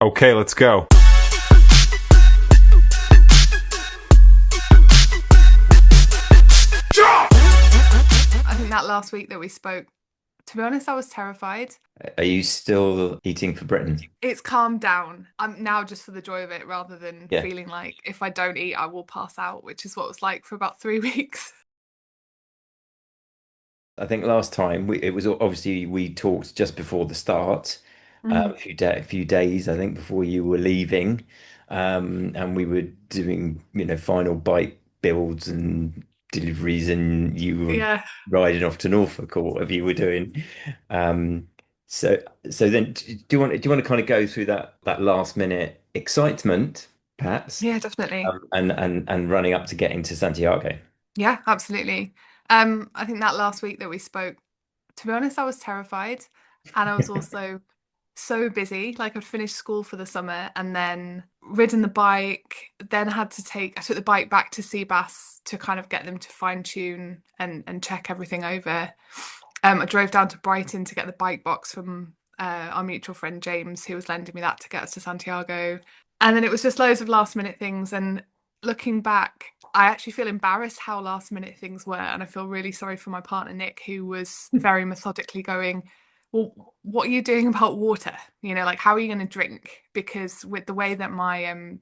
Okay, let's go. I think that last week that we spoke, to be honest, I was terrified. Are you still eating for Britain? It's calmed down. I'm now just for the joy of it rather than Yeah. feeling like if I don't eat, I will pass out, which is what it was like for about 3 weeks. I think last time it was obviously we talked just before the start, Mhm. a few days I think before you were leaving, and we were doing final bike builds and deliveries, and you were Yeah. riding off to Norfolk or whatever you were doing. Um, so then do you want to kind of go through that last minute excitement perhaps, Yeah, definitely. and running up to getting to Santiago? Yeah, absolutely. I think that last week that we spoke, to be honest, I was terrified. And I was also so busy. Like I'd finished school for the summer and then ridden the bike, then I took the bike back to Seabass to kind of get them to fine tune and check everything over. I drove down to Brighton to get the bike box from our mutual friend James, who was lending me that to get us to Santiago. And then it was just loads of last minute things. And looking back, I actually feel embarrassed how last minute things were. And I feel really sorry for my partner, Nick, who was very methodically going, well, what are you doing about water? Like how are you going to drink? Because with the way that my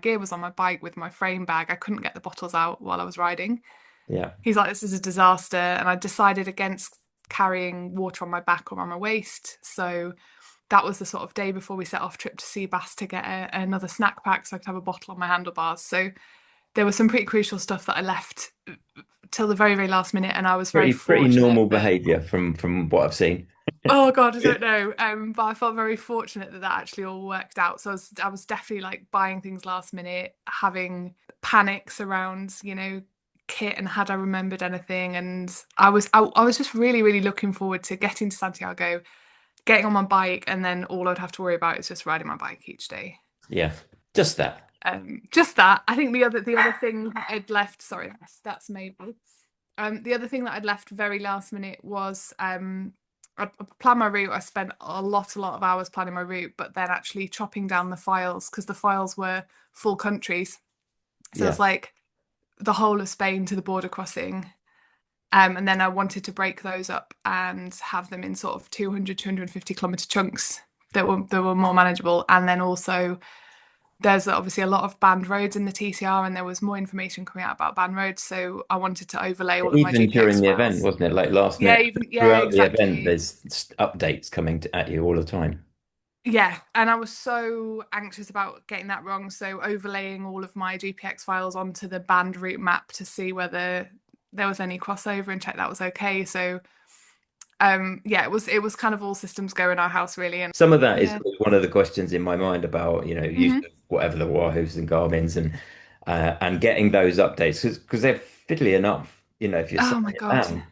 gear was on my bike with my frame bag, I couldn't get the bottles out while I was riding. Yeah. He's like, this is a disaster. And I decided against carrying water on my back or on my waist. So that was the sort of day before we set off trip to Seabass to get another snack pack so I could have a bottle on my handlebars. So there was some pretty crucial stuff that I left till the very, very last minute. And I was very Pretty fortunate normal that, behavior from what I've seen. oh God, I don't know. But I felt very fortunate that that actually all worked out. So I was definitely like buying things last minute, having panics around, kit and had I remembered anything. And I was just really, really looking forward to getting to Santiago, getting on my bike, and then all I'd have to worry about is just riding my bike each day. Yeah, just that. Just that. I think the other thing I'd left, sorry, that's Mabel. The other thing that I'd left very last minute was I planned my route. I spent a lot of hours planning my route, but then actually chopping down the files because the files were full countries. So Yeah. it's like the whole of Spain to the border crossing. And then I wanted to break those up and have them in sort of 200, 250 kilometer chunks that were more manageable. And then also there's obviously a lot of banned roads in the TCR, and there was more information coming out about banned roads. So I wanted to overlay all of my Even during GPX the event, files. wasn't it? Like last Yeah, minute, even yeah, throughout the event, exactly. there's updates coming at you all the time. Yeah, and I was so anxious about getting that wrong. So overlaying all of my GPX files onto the banned route map to see whether there was any crossover and check that was okay. So yeah, it was kind of all systems go in our house really. And Some of that is yeah. one of the questions in my mind about, use Hmm. of whatever the Wahoos and Garmins, and getting those updates because they're fiddly enough, if you're Oh setting my it God. down,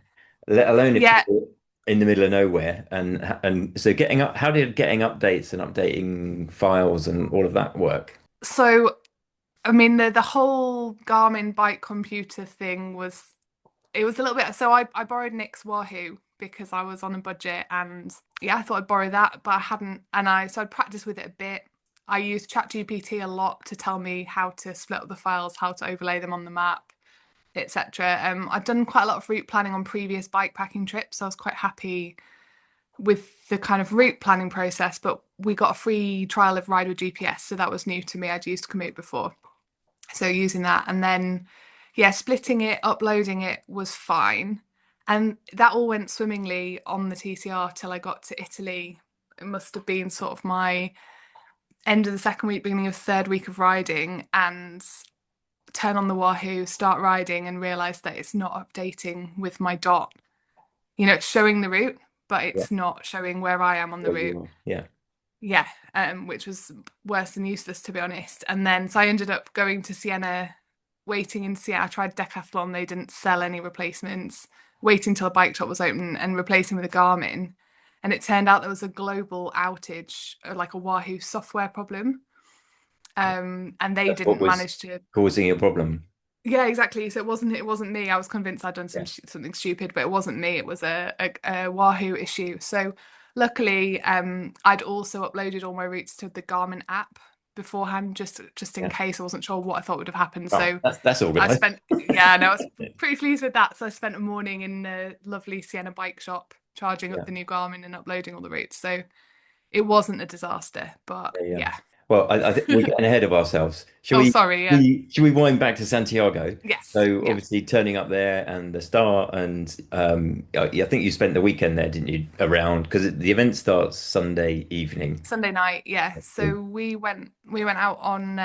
let alone if Yeah. you're in the middle of nowhere. And so how did getting updates and updating files and all of that work? So I mean the whole Garmin bike computer thing was, it was a little bit, so I borrowed Nick's Wahoo because I was on a budget, and yeah, I thought I'd borrow that, but I hadn't, and I'd practiced with it a bit. I used ChatGPT a lot to tell me how to split up the files, how to overlay them on the map, etc. I'd done quite a lot of route planning on previous bike packing trips, so I was quite happy with the kind of route planning process, but we got a free trial of Ride with GPS, so that was new to me. I'd used Commute before. So using that, and then yeah, splitting it, uploading it was fine. And that all went swimmingly on the TCR till I got to Italy. It must have been sort of my end of the second week, beginning of third week of riding, and turn on the Wahoo, start riding, and realize that it's not updating with my dot. It's showing the route, but Yeah. it's not showing where I am on the Where you route. are. Yeah. Yeah, which was worse than useless to be honest. And then so I ended up going to Siena, waiting in Siena. I tried Decathlon, they didn't sell any replacements. Waiting till a bike shop was open and replacing with a Garmin. And it turned out there was a global outage, like a Wahoo software problem. And they That's what didn't was manage to. causing your problem. Yeah, exactly. So it wasn't me. I was convinced I'd done Yeah. something stupid, but it wasn't me. It was a Wahoo issue. So Luckily, I'd also uploaded all my routes to the Garmin app beforehand, just in Yeah. case. I wasn't sure what I thought would have happened. Oh, So that's I organized. spent, yeah, no, I was pretty pleased with that. So I spent a morning in the lovely Sienna bike shop charging up Yeah. the new Garmin and uploading all the routes. So it wasn't a disaster, but Yeah, yeah. yeah. Well, I think we're getting ahead of ourselves. Should Oh, we, sorry. Yeah. should we wind back to Santiago? Yes. So Yeah. obviously turning up there and the start, and I think you spent the weekend there, didn't you? Around because the event starts Sunday evening. Sunday night. Yeah. So we went out on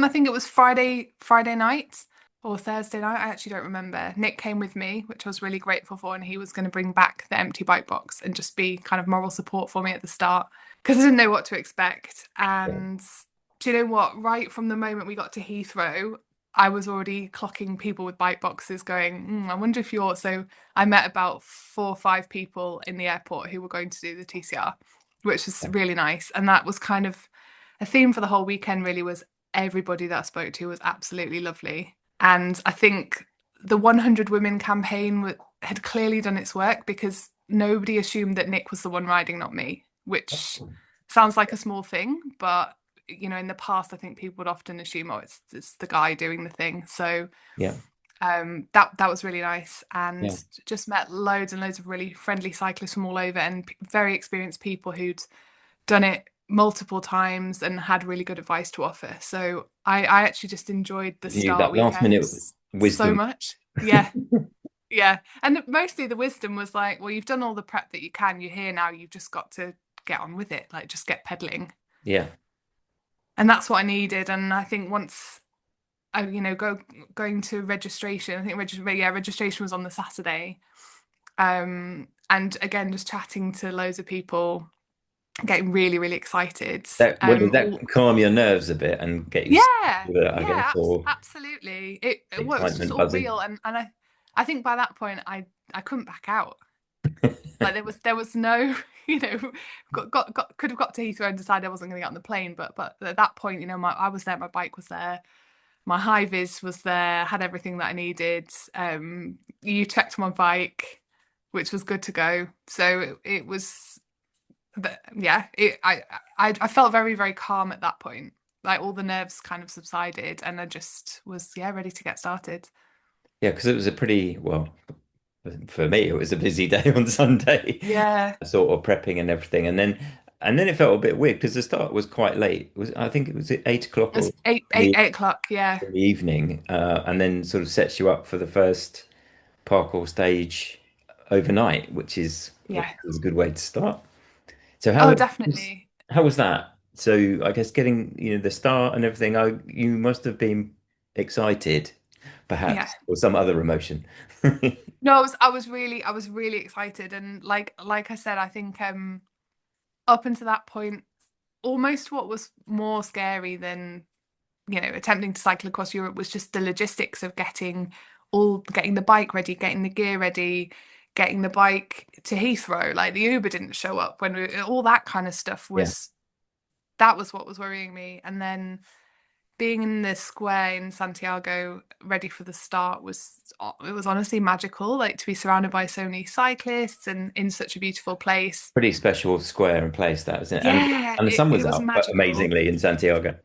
I think it was Friday night or Thursday night. I actually don't remember. Nick came with me, which I was really grateful for, and he was going to bring back the empty bike box and just be kind of moral support for me at the start because I didn't know what to expect. Yeah. And do you know what? Right from the moment we got to Heathrow, I was already clocking people with bike boxes going, I wonder if you're. So I met about 4 or 5 people in the airport who were going to do the TCR, which was really nice. And that was kind of a theme for the whole weekend, really, was everybody that I spoke to was absolutely lovely. And I think the 100 Women campaign had clearly done its work because nobody assumed that Nick was the one riding, not me, which sounds like a small thing, but in the past, I think people would often assume, oh, it's the guy doing the thing. So Yeah. that was really nice, and Yeah. just met loads and loads of really friendly cyclists from all over, and very experienced people who'd done it multiple times and had really good advice to offer. So I actually just enjoyed the You start that last minute weekends so wisdom. much. Yeah, yeah. And mostly the wisdom was like, well, you've done all the prep that you can. You're here now. You've just got to get on with it. Like, just get pedaling. Yeah. And that's what I needed. And I think once I, going to registration, I think registration was on the Saturday. And again, just chatting to loads of people, getting really, really excited. That what did that All calm your nerves a bit and get you Yeah, with it, I guess, yeah, or absolutely. It was just excitement all buzzing? real, and I think by that point I couldn't back out. Like there was no, could have got to Heathrow and decided I wasn't going to get on the plane, but at that point, I was there, my bike was there, my high vis was there, had everything that I needed. You checked my bike, which was good to go. So it was, yeah, I felt very, very calm at that point. Like all the nerves kind of subsided, and I just was, yeah, ready to get started. Yeah, because it was a pretty well for me. It was a busy day on Sunday, Yeah, sort of prepping and everything, and then it felt a bit weird because the start was quite late. It was I think it was at 8 o'clock or it's eight, in eight, 8 o'clock. Yeah, the evening, and then sort of sets you up for the first parkour stage overnight, which yeah. is a good way to start. So Oh, definitely. how was that? So I guess getting the start and everything. You must have been excited, Yeah. perhaps, or some other emotion. No, I was really excited, and like I said, I think up until that point, almost what was more scary than attempting to cycle across Europe was just the logistics of getting the bike ready, getting the gear ready, getting the bike to Heathrow. Like the Uber didn't show up all that kind of stuff Yeah, that was what was worrying me. And then being in the square in Santiago, ready for the start, it was honestly magical. Like to be surrounded by so many cyclists and in such a beautiful place. pretty special square and place that, isn't it? Yeah, And the it, sun was it was out, magical. amazingly in Santiago.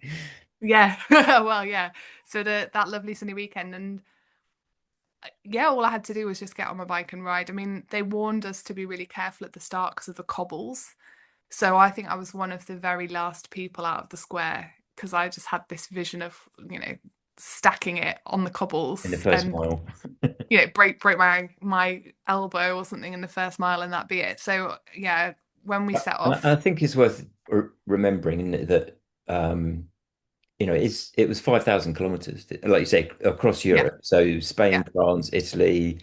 Yeah, well, yeah. So that lovely sunny weekend, and yeah, all I had to do was just get on my bike and ride. I mean, they warned us to be really careful at the start because of the cobbles. So I think I was one of the very last people out of the square because I just had this vision of, stacking it on the In the cobbles first and, mile. break my elbow or something in the first mile and that be it. So yeah, when we set And I off, think it's worth remembering, isn't it, that it was 5,000 kilometers, like you say, across yeah, Europe. So Spain, yeah, France, Italy,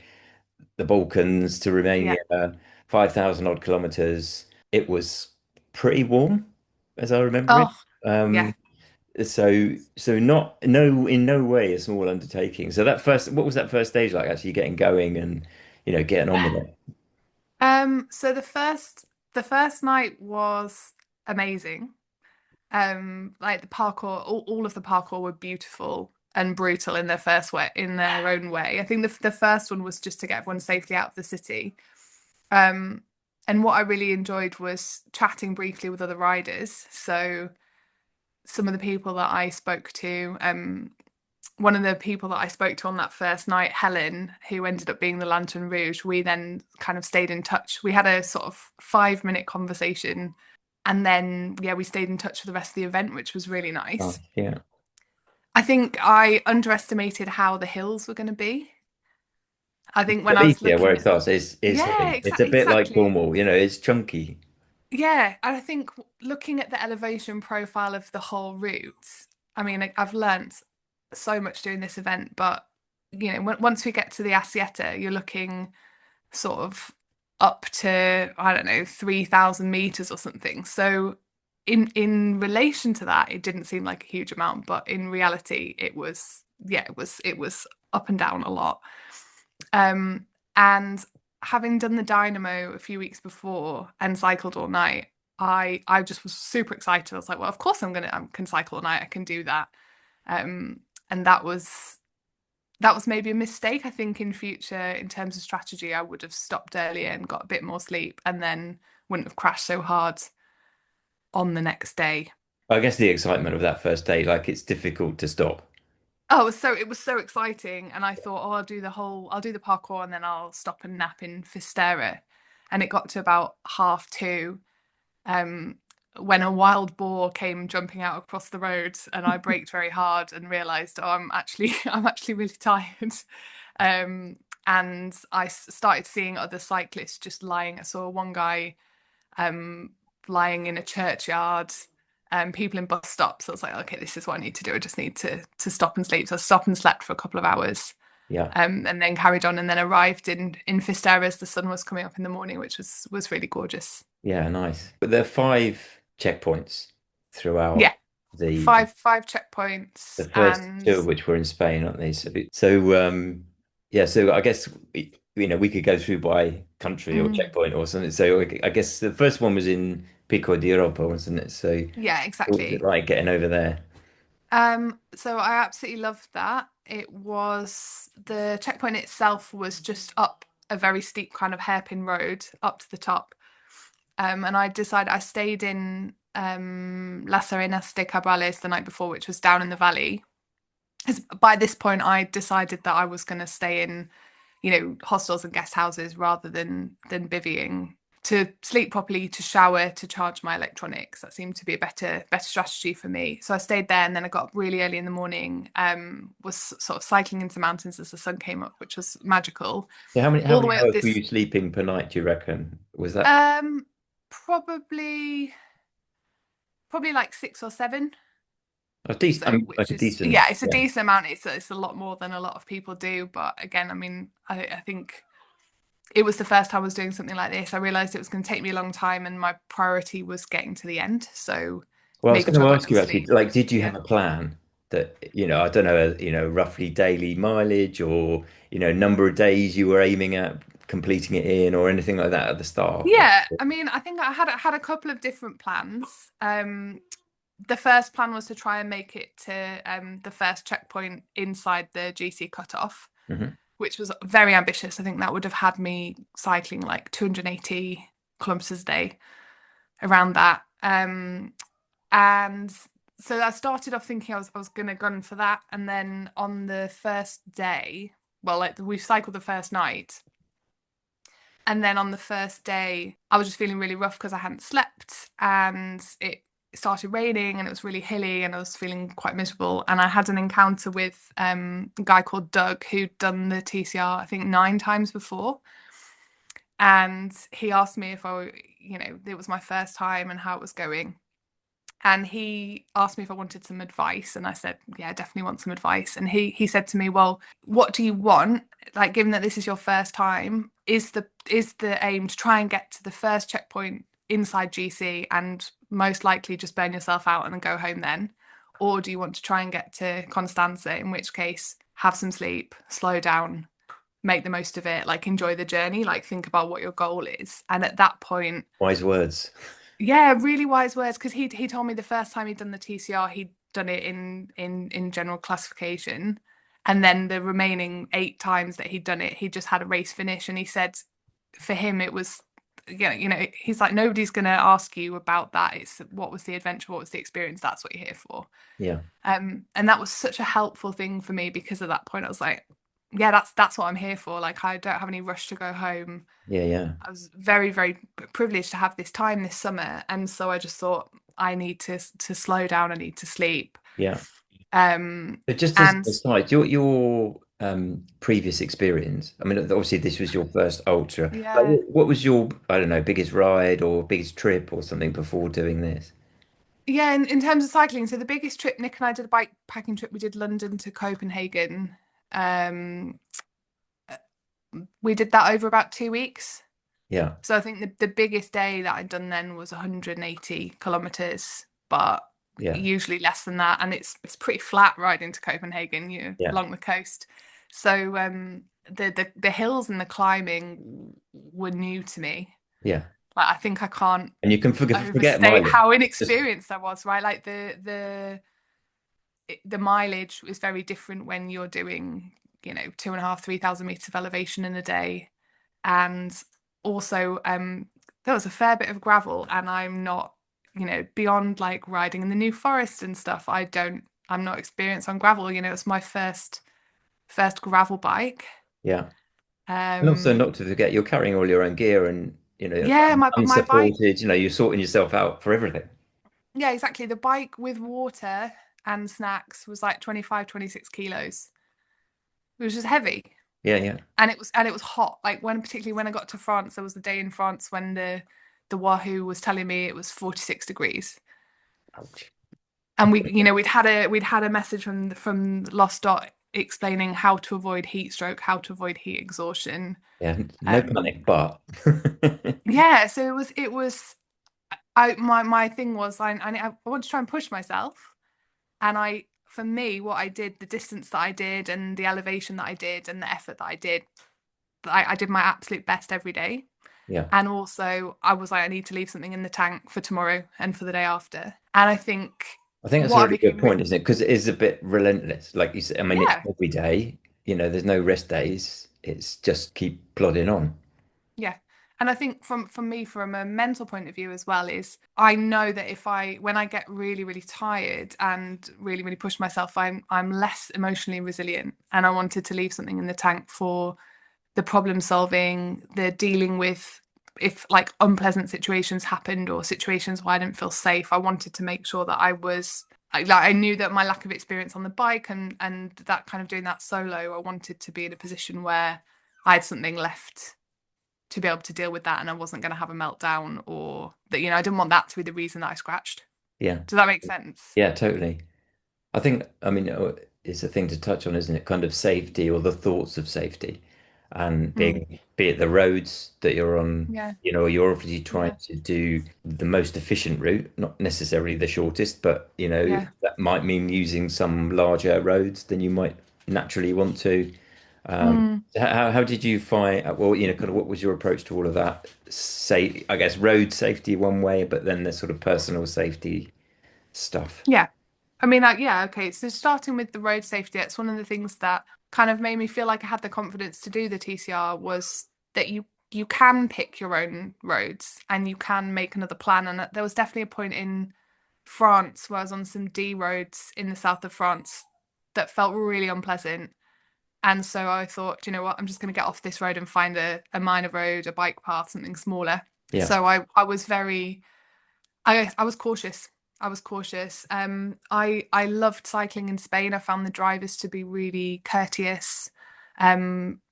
the Balkans to yeah. Romania, 5,000 odd kilometers. It was pretty warm, as I remember it. Oh, yeah. Um, so not no in no way a small undertaking. So what was that first stage like? Actually getting going and getting on with it So the first night was amazing. Like the parkour, all of the parkour were beautiful and brutal in in their own way. I think the first one was just to get everyone safely out of the city. Um, And what I really enjoyed was chatting briefly with other riders. So some of the people that I spoke to, one of the people that I spoke to on that first night, Helen, who ended up being the Lantern Rouge, we then kind of stayed in touch. We had a sort of 5 minute conversation, and then yeah, we stayed in touch for the rest of the event, which was really nice. Nice. Yeah. I think I underestimated how the hills were going to be. I think when I was Galicia, where looking it at, starts, is yeah, hilly. It's a bit like exactly. Cornwall, it's chunky. Yeah, and I think looking at the elevation profile of the whole route, I mean, I've learnt so much doing this event, but once we get to the Asieta, you're looking sort of up to, I don't know, 3,000 meters or something. So in relation to that, it didn't seem like a huge amount, but in reality, it was up and down a lot. And having done the Dynamo a few weeks before and cycled all night, I just was super excited. I was like, well, of course I can cycle all night. I can do that. Um, and that was maybe a mistake. I think in future, in terms of strategy, I would have stopped earlier and got a bit more sleep, and then wouldn't have crashed so hard on the next day. I guess the excitement of that first day, like it's difficult to stop. Oh, it was so exciting, and I thought, oh, I'll do the parkour, and then I'll stop and nap in Fistera. And it got to about 2:30, um, when a wild boar came jumping out across the road, and I braked very hard and realised, oh, I'm actually really tired. Um, and I started seeing other cyclists just lying. I saw one guy um, lying in a churchyard, people in bus stops. I was like, okay, this is what I need to do. I just need to stop and sleep. So I stopped and slept for a couple of hours, Yeah. and then carried on, and then arrived in Fistera as the sun was coming up in the morning, which was really gorgeous. Yeah, nice. But there are 5 checkpoints throughout Yeah, the five the checkpoints, first and two of which were in Spain, aren't they? So yeah, so I guess we could go through by country or mm, checkpoint or something. So I guess the first one was in Pico de Europa, wasn't it? So yeah, what was it exactly. like getting over there? So I absolutely loved that. The checkpoint itself was just up a very steep kind of hairpin road up to the top. And I stayed in Las Arenas de Cabrales the night before, which was down in the valley. 'Cause by this point, I decided that I was going to stay in, hostels and guest houses rather than bivvying, to sleep properly, to shower, to charge my electronics. That seemed to be a better strategy for me. So I stayed there, and then I got up really early in the morning. Was sort of cycling into the mountains as the sun came up, which was magical. Yeah, how All the many way up hours were this, you sleeping per night, do you reckon? Was that um, probably like 6 or 7. a decent, I So, mean, like which a is, decent, yeah, it's a yeah. decent amount. It's a lot more than a lot of people do. But again, I mean, I think it was the first time I was doing something like this. I realized it was going to take me a long time, and my priority was getting to the end. So Well, I was making going sure to I got ask enough you actually, sleep. like, did you Yeah. have a plan that, I don't know, roughly daily mileage or, number of days you were aiming at completing it in or anything like that at the start? Yeah, I mean, I think I had a couple of different plans. The first plan was to try and make it to the first checkpoint inside the GC cutoff, Hmm. which was very ambitious. I think that would have had me cycling like 280 kilometers a day around that. And so I started off thinking I was gonna gun for that, and then on the first day, well, like we cycled the first night, and then on the first day, I was just feeling really rough because I hadn't slept, and it started raining, and it was really hilly, and I was feeling quite miserable. And I had an encounter with a guy called Doug who'd done the TCR, I think, 9 times before, and he asked me if it was my first time and how it was going. And he asked me if I wanted some advice, and I said, yeah, I definitely want some advice. And he said to me, well, what do you want? Like, given that this is your first time, is the aim to try and get to the first checkpoint inside GC and most likely just burn yourself out and then go home then? Or do you want to try and get to Constanza, in which case have some sleep, slow down, make the most of it, like enjoy the journey, like think about what your goal is. And at that point, Wise words. yeah, really wise words, because he told me the first time he'd done the TCR, he'd done it in general classification, and then the remaining 8 times that he'd done it, he just had a race finish, and he said for him it was yeah, he's like, nobody's going to ask you about that. It's what was the adventure, what was the experience? That's what you're here for. Yeah. And that was such a helpful thing for me because at that point I was like, yeah, that's what I'm here for. Like I don't have any rush to go home. Yeah. Yeah. I was very, very privileged to have this time this summer, and so I just thought I need to slow down. I need to sleep. Yeah. Um, But just as an and aside, your previous experience, I mean, obviously this was your first ultra. Like, yeah, what was your, I don't know, biggest ride or biggest trip or something before doing this? yeah. In terms of cycling, so the biggest trip Nick and I did a bike packing trip. We did London to Copenhagen. Um, we did that over about 2 weeks. Yeah. So I think the biggest day that I'd done then was 180 kilometers, but Yeah. usually less than that. And it's pretty flat riding to Copenhagen, Yeah. along the coast. So the hills and the climbing were new to me. Yeah. Like I think I can't And you can forget overstate mileage. how Just, inexperienced I was, right? Like the mileage is very different when you're doing, 2.5, 3,000 meters of elevation in a day. And also, there was a fair bit of gravel, and I'm not, beyond like riding in the New Forest and stuff. I'm not experienced on gravel. It's my first gravel bike. yeah. And also Um, not to forget, you're carrying all your own gear and, yeah, my bike. unsupported, you're sorting yourself out for everything. Yeah, exactly. The bike with water and snacks was like 25, 26 kilos. It was just heavy. Yeah. Yeah. And it was hot. Like particularly when I got to France, there was a day in France when the Wahoo was telling me it was 46 degrees. Ouch. And we'd had a message from Lost Dot explaining how to avoid heat stroke, how to avoid heat exhaustion. Yeah. No Um, panic, but yeah, so it was my thing was I want to try and push myself, and for me what I did, the distance that I did and the elevation that I did and the effort that I did, I did my absolute best every day. yeah. And also, I was like, I need to leave something in the tank for tomorrow and for the day after. And I think I think that's a what I really good became, point, isn't it? Because it is a bit relentless. Like you said, I mean, it's yeah, every day, there's no rest days. It's just keep plodding on. yeah. And I think from me, from a mental point of view as well, is I know that when I get really, really tired and really, really push myself, I'm less emotionally resilient. And I wanted to leave something in the tank for the problem solving, the dealing with if like unpleasant situations happened or situations where I didn't feel safe. I wanted to make sure that I knew that my lack of experience on the bike and that kind of doing that solo, I wanted to be in a position where I had something left to be able to deal with that and I wasn't going to have a meltdown or that, I didn't want that to be the reason that I scratched. Yeah. Does that make sense? Yeah, totally. I think, I mean, it's a thing to touch on, isn't it? Kind of safety or the thoughts of safety and Mm. be it the roads that you're on, Yeah, you're obviously trying yeah, to do the most efficient route, not necessarily the shortest, but, yeah. that might mean using some larger roads than you might naturally want to. Mm. So how did you find, well, kind of what was your approach to all of that? Say, I guess road safety one way, but then the sort of personal safety stuff. Yeah. I mean, yeah, okay. So starting with the road safety, that's one of the things that kind of made me feel like I had the confidence to do the TCR was that you can pick your own roads and you can make another plan. And there was definitely a point in France where I was on some D roads in the south of France that felt really unpleasant. And so I thought, "Do you know what? I'm just going to get off this road and find a minor road, a bike path, something smaller." Yeah. So I was I was cautious. I was cautious. I loved cycling in Spain. I found the drivers to be really courteous.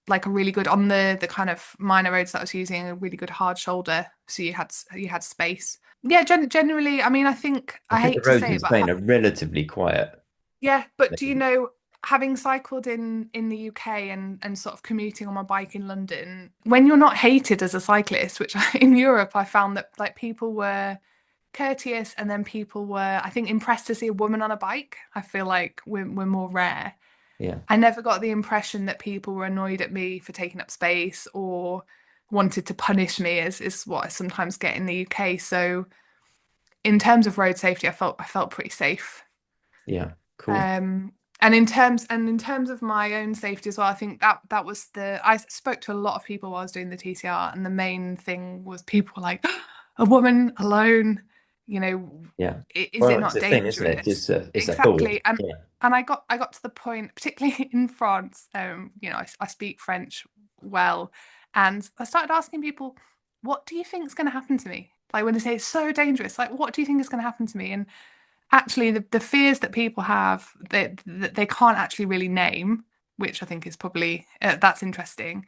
Like a really good on the kind of minor roads that I was using, a really good hard shoulder, so you had space. Yeah, generally, I mean, I think I I think the hate to roads say in it, but Spain are relatively quiet. yeah, but do you know, having cycled in the UK and sort of commuting on my bike in London, when you're not hated as a cyclist, which in Europe I found that like people were courteous and then people were, I think, impressed to see a woman on a bike. I feel like we're more rare. Yeah. I never got the impression that people were annoyed at me for taking up space or wanted to punish me, as is what I sometimes get in the UK. So in terms of road safety, I felt pretty safe. Yeah. Cool. And in terms of my own safety as well, I think that was I spoke to a lot of people while I was doing the TCR, and the main thing was people were like, a woman alone, you know, Yeah. is it Well, it's not a thing, isn't it? dangerous? It's a thought. Exactly. And Yeah. and I got to the point, particularly in France, I speak French well, and I started asking people, what do you think is going to happen to me? Like when they say it's so dangerous, like what do you think is going to happen to me? And actually the fears that people have that they can't actually really name, which I think is probably that's interesting,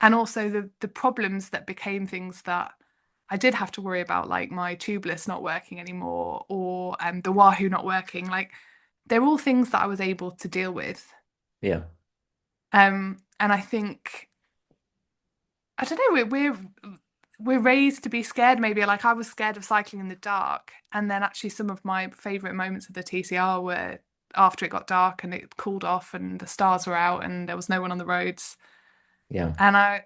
and also the problems that became things that I did have to worry about, like my tubeless not working anymore or the Wahoo not working. Like they're all things that I was able to deal with. Yeah. And I think I don't know, we're raised to be scared maybe. Like I was scared of cycling in the dark, and then actually some of my favorite moments of the TCR were after it got dark and it cooled off and the stars were out and there was no one on the roads. Yeah. And I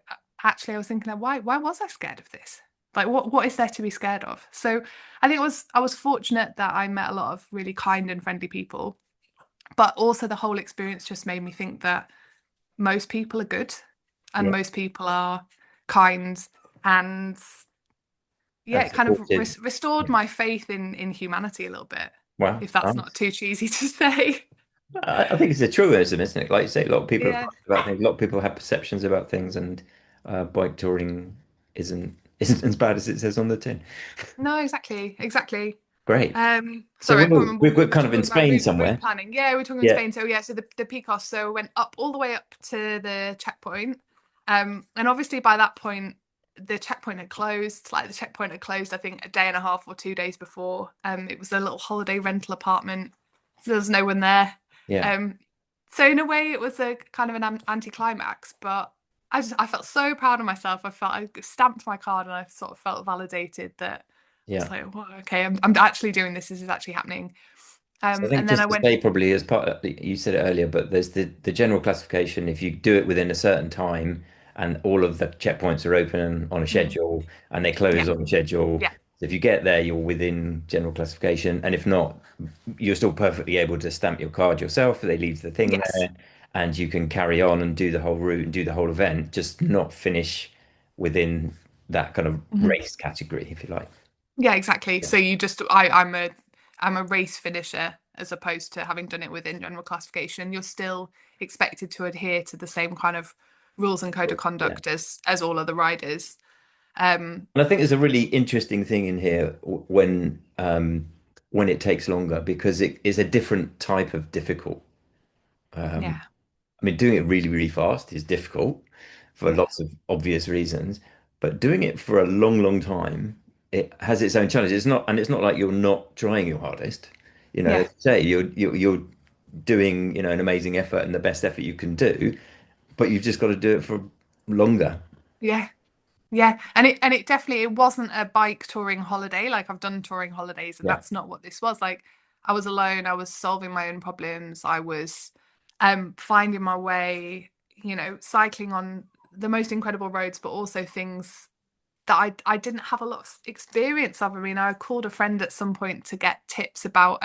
was thinking, why was I scared of this? Like what is there to be scared of? So I think I was fortunate that I met a lot of really kind and friendly people, but also the whole experience just made me think that most people are good and Yeah. most people are kind, and yeah, And it kind of supportive. restored Yeah. my faith in humanity a little bit, Wow. if that's not Nice. too cheesy to say. I think it's a truism, isn't it? Like you say, a lot of people have Yeah. thought about things. A lot of people have perceptions about things, and bike touring isn't as bad as it says on the tin. No, exactly. Great. So Sorry, I can't remember. we're We were kind of in talking about Spain route somewhere. planning. Yeah, we are talking in Yeah. Spain. So yeah, so the Picos. So I went up all the way up to the checkpoint. And obviously by that point, the checkpoint had closed. Like the checkpoint had closed, I think a day and a half or 2 days before. It was a little holiday rental apartment. So there was no one there. Yeah. Um, so in a way, it was a kind of an anticlimax, but I felt so proud of myself. I stamped my card and I sort of felt validated that I was Yeah. like, well, okay, I'm actually doing this. This is actually happening. So I think And then I just to went, say probably as part of, you said it earlier, but there's the general classification. If you do it within a certain time and all of the checkpoints are open on a mm, schedule and they yeah, close on a schedule, yeah, if you get there, you're within general classification. And if not, you're still perfectly able to stamp your card yourself. They leave the thing yes, there and you can carry on and do the whole route and do the whole event, just not finish within that kind of mhm. race category, if you like. Yeah, exactly. Yeah. So you just, I'm a race finisher as opposed to having done it within general classification. You're still expected to adhere to the same kind of rules and code of Yeah. conduct as all other riders. Um, And I think there's a really interesting thing in here when it takes longer because it is a different type of difficult. yeah, I mean, doing it really, really fast is difficult for yeah, lots of obvious reasons, but doing it for a long, long time, it has its own challenge. It's not like you're not trying your hardest. You know, yeah, as you say you're doing, an amazing effort and the best effort you can do, but you've just got to do it for longer. yeah. Yeah, and it definitely it wasn't a bike touring holiday. Like I've done touring holidays, and Yeah. that's not what this was. Like I was alone, I was solving my own problems, I was finding my way, cycling on the most incredible roads, but also things that I didn't have a lot of experience of. I mean, I called a friend at some point to get tips about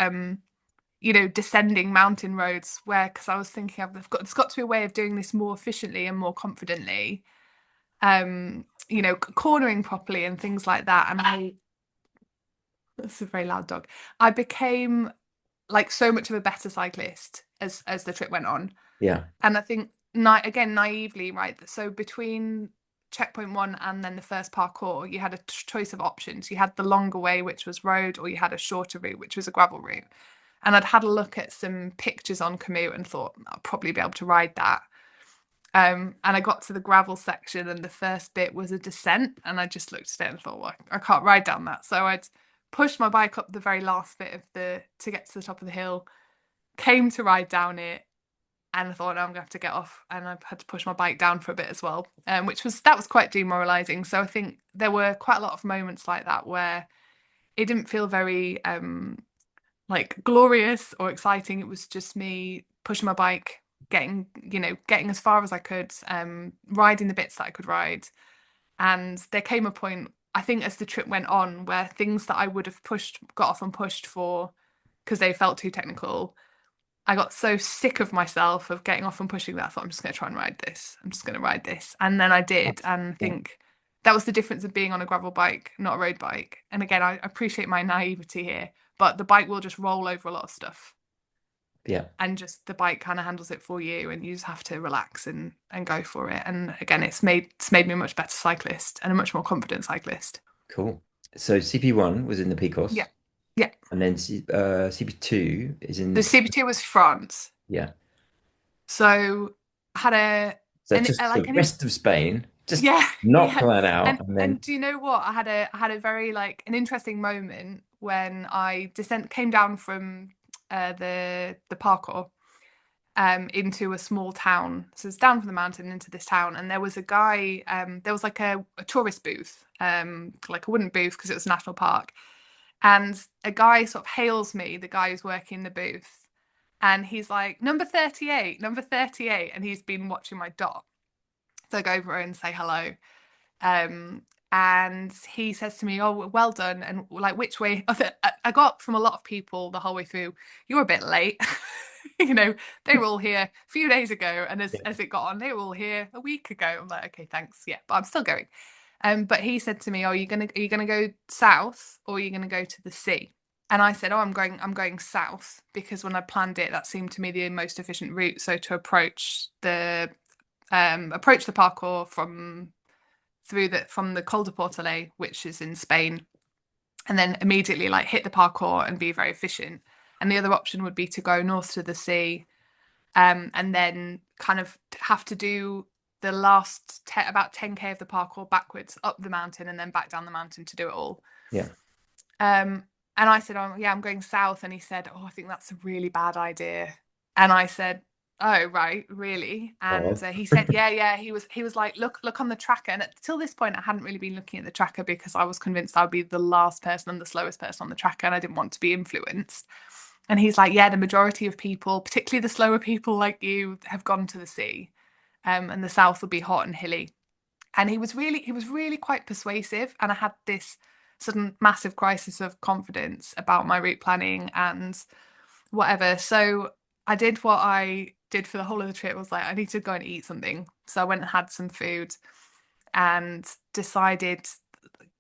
descending mountain roads where because I was thinking there's got to be a way of doing this more efficiently and more confidently, cornering properly and things like that. And that's a very loud dog. I became like so much of a better cyclist as the trip went on. Yeah. And I think again naively, right? So between checkpoint one and then the first parkour, you had a choice of options. You had the longer way, which was road, or you had a shorter route, which was a gravel route. And I'd had a look at some pictures on Komoot and thought I'll probably be able to ride that. And I got to the gravel section, and the first bit was a descent, and I just looked at it and thought, well, I can't ride down that. So I'd pushed my bike up the very last bit to get to the top of the hill, came to ride down it, and I thought, no, I'm gonna have to get off, and I had to push my bike down for a bit as well, that was quite demoralizing. So I think there were quite a lot of moments like that where it didn't feel very like glorious or exciting. It was just me pushing my bike, getting as far as I could, riding the bits that I could ride. And there came a point, I think, as the trip went on, where things that I would have got off and pushed for because they felt too technical, I got so sick of myself of getting off and pushing that I thought I'm just going to try and ride this. I'm just going to ride this. And then I did. And I Yeah. think that was the difference of being on a gravel bike, not a road bike. And again, I appreciate my naivety here, but the bike will just roll over a lot of stuff. Yeah. And just the bike kind of handles it for you, and you just have to relax and go for it. And again, it's made me a much better cyclist and a much more confident cyclist. Cool. So CP1 was in the Yeah. Picos, Yeah. and then CP2 is The in, CB2 was France. yeah. So I had So just like the rest of Spain, just yeah, knock yeah. that out, and And then do you know what? I had a very like an interesting moment when I came down from the parkour into a small town. So it's down from the mountain into this town, and there was a guy. There was like a tourist booth, like a wooden booth because it was a national park, and a guy sort of hails me, the guy who's working the booth, and he's like, number 38, number 38, and he's been watching my dot. So I go over and say hello. Um, and he says to me, "Oh, well done." And like, which way? I got from a lot of people the whole way through. You're a bit late. You know, they were all here a few days ago, and yeah, as it got on, they were all here a week ago. I'm like, okay, thanks, yeah, but I'm still going. But he said to me, "Oh, are you gonna go south or are you gonna go to the sea?" And I said, "Oh, I'm going south because when I planned it, that seemed to me the most efficient route. So to approach the parkour from the Col de Portolet, which is in Spain, and then immediately like hit the parkour and be very efficient. And the other option would be to go north to the sea, and then kind of have to do the last about 10K of the parkour backwards up the mountain and then back down the mountain to do it all. yeah. Um, and I said, "Oh, yeah, I'm going south." And he said, "Oh, I think that's a really bad idea." And I said, "Oh, right, really?" And Oh, he said, "Yeah, yeah." He was like, "Look on the tracker." And till this point, I hadn't really been looking at the tracker because I was convinced I would be the last person and the slowest person on the tracker, and I didn't want to be influenced. And he's like, "Yeah, the majority of people, particularly the slower people like you, have gone to the sea, and the south will be hot and hilly." And he was really quite persuasive, and I had this sudden massive crisis of confidence about my route planning and whatever. So I did what I did for the whole of the trip, was like, I need to go and eat something. So I went and had some food and decided,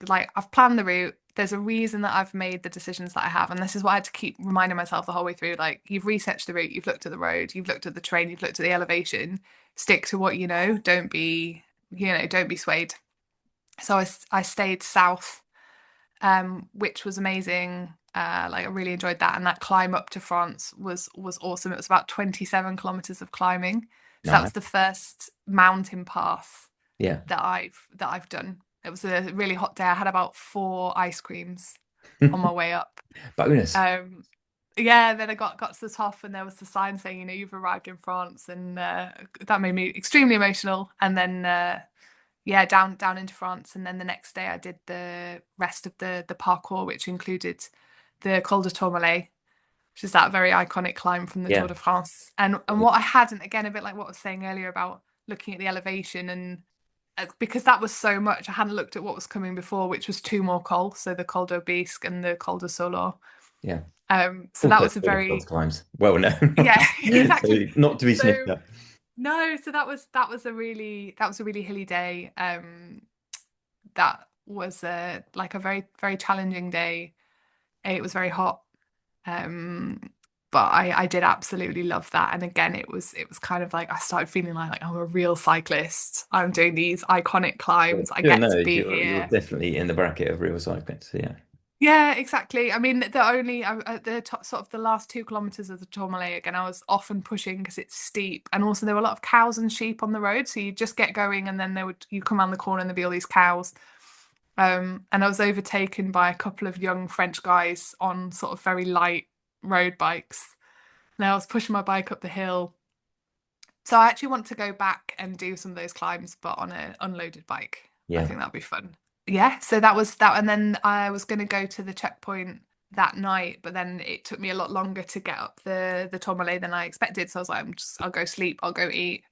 like, I've planned the route. There's a reason that I've made the decisions that I have. And this is what I had to keep reminding myself the whole way through. Like, you've researched the route, you've looked at the road, you've looked at the terrain, you've looked at the elevation. Stick to what you know. Don't be swayed. So I stayed south, which was amazing. Like I really enjoyed that, and that climb up to France was awesome. It was about 27 kilometers of climbing. So that no, was the first mountain path yeah. that I've done. It was a really hot day. I had about four ice creams on my way up. Bonus. Um, yeah, then I got to the top, and there was the sign saying, you've arrived in France, and that made me extremely emotional. And then yeah, down into France, and then the next day I did the rest of the parkour, which included the Col de Tourmalet, which is that very iconic climb from the Tour Yeah. de France. And what I hadn't, again, a bit like what I was saying earlier about looking at the elevation, and because that was so much, I hadn't looked at what was coming before, which was two more cols, so the Col d'Aubisque and the Col de Solor. Yeah. So that Also was a Tour de France very climbs. Well known. yeah, So exactly. not to be sniffed So at. no, so that was a really hilly day. That was like a very very challenging day. It was very hot, um, but I did absolutely love that. And again, it was kind of like I started feeling like I'm a real cyclist. I'm doing these iconic Well, climbs. I doing get to those, be you're here. definitely in the bracket of real cyclists. So yeah. Yeah, exactly. I mean, the only at the top, sort of the last 2 kilometers of the Tourmalet again, I was often pushing because it's steep, and also there were a lot of cows and sheep on the road. So you just get going, and then you come around the corner and there'd be all these cows. And I was overtaken by a couple of young French guys on sort of very light road bikes. Now I was pushing my bike up the hill. So I actually want to go back and do some of those climbs, but on an unloaded bike. I Yeah. think that'd be fun. Yeah, so that was that. And then I was going to go to the checkpoint that night, but then it took me a lot longer to get up the Tourmalet than I expected. So I was like, I'll go sleep, I'll go eat.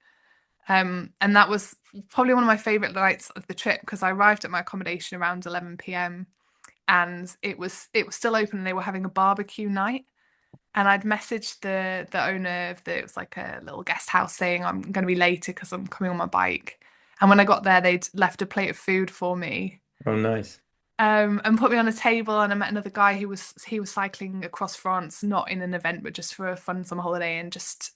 And that was probably one of my favorite nights of the trip because I arrived at my accommodation around 11 p.m. and it was still open and they were having a barbecue night. And I'd messaged the owner of it was like a little guest house saying I'm going to be later because I'm coming on my bike. And when I got there, they'd left a plate of food for me, Oh, nice. and put me on a table. And I met another guy who was cycling across France, not in an event, but just for a fun summer holiday. And just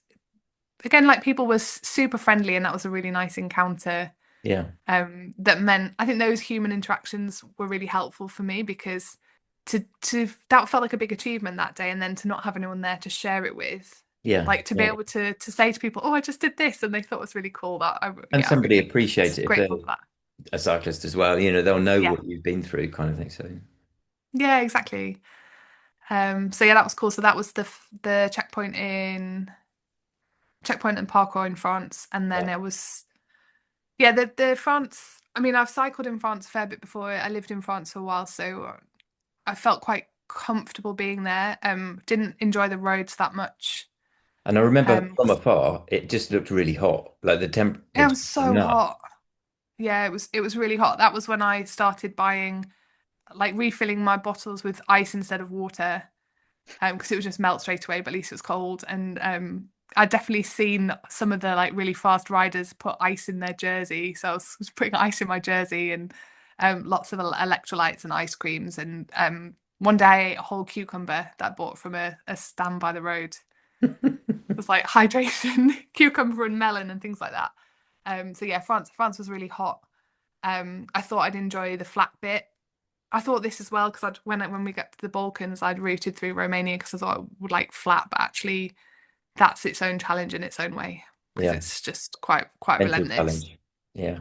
again, like people was super friendly, and that was a really nice encounter. Yeah. That meant I think those human interactions were really helpful for me because to that felt like a big achievement that day, and then to not have anyone there to share it with, Yeah. like to be Yeah. able to say to people, "Oh, I just did this," and they thought it was really cool. That I And yeah, I somebody really appreciates was it if they're grateful for that. a cyclist as well. You know, they'll know Yeah, what you've been through, kind of thing. So, yeah, exactly. So yeah, that was cool. So that was the checkpoint and parkour in France, and then yeah. there was yeah the France. I mean, I've cycled in France a fair bit before. I lived in France for a while, so I felt quite comfortable being there. Didn't enjoy the roads that much. And I remember Um, from 'Cause afar, it just looked really hot. Like the it temperature was was so nuts. hot. Yeah, it was really hot. That was when I started buying like refilling my bottles with ice instead of water. Because it would just melt straight away, but at least it was cold. And I'd definitely seen some of the like really fast riders put ice in their jersey. So I was putting ice in my jersey and lots of electrolytes and ice creams. And one day I ate a whole cucumber that I bought from a stand by the road. It was like hydration, cucumber and melon and things like that. So yeah, France was really hot. I thought I'd enjoy the flat bit. I thought this as well because when we got to the Balkans, I'd routed through Romania because I thought I would like flat, but actually that's its own challenge in its own way because Yeah. it's just quite Mental relentless. challenge. Yeah.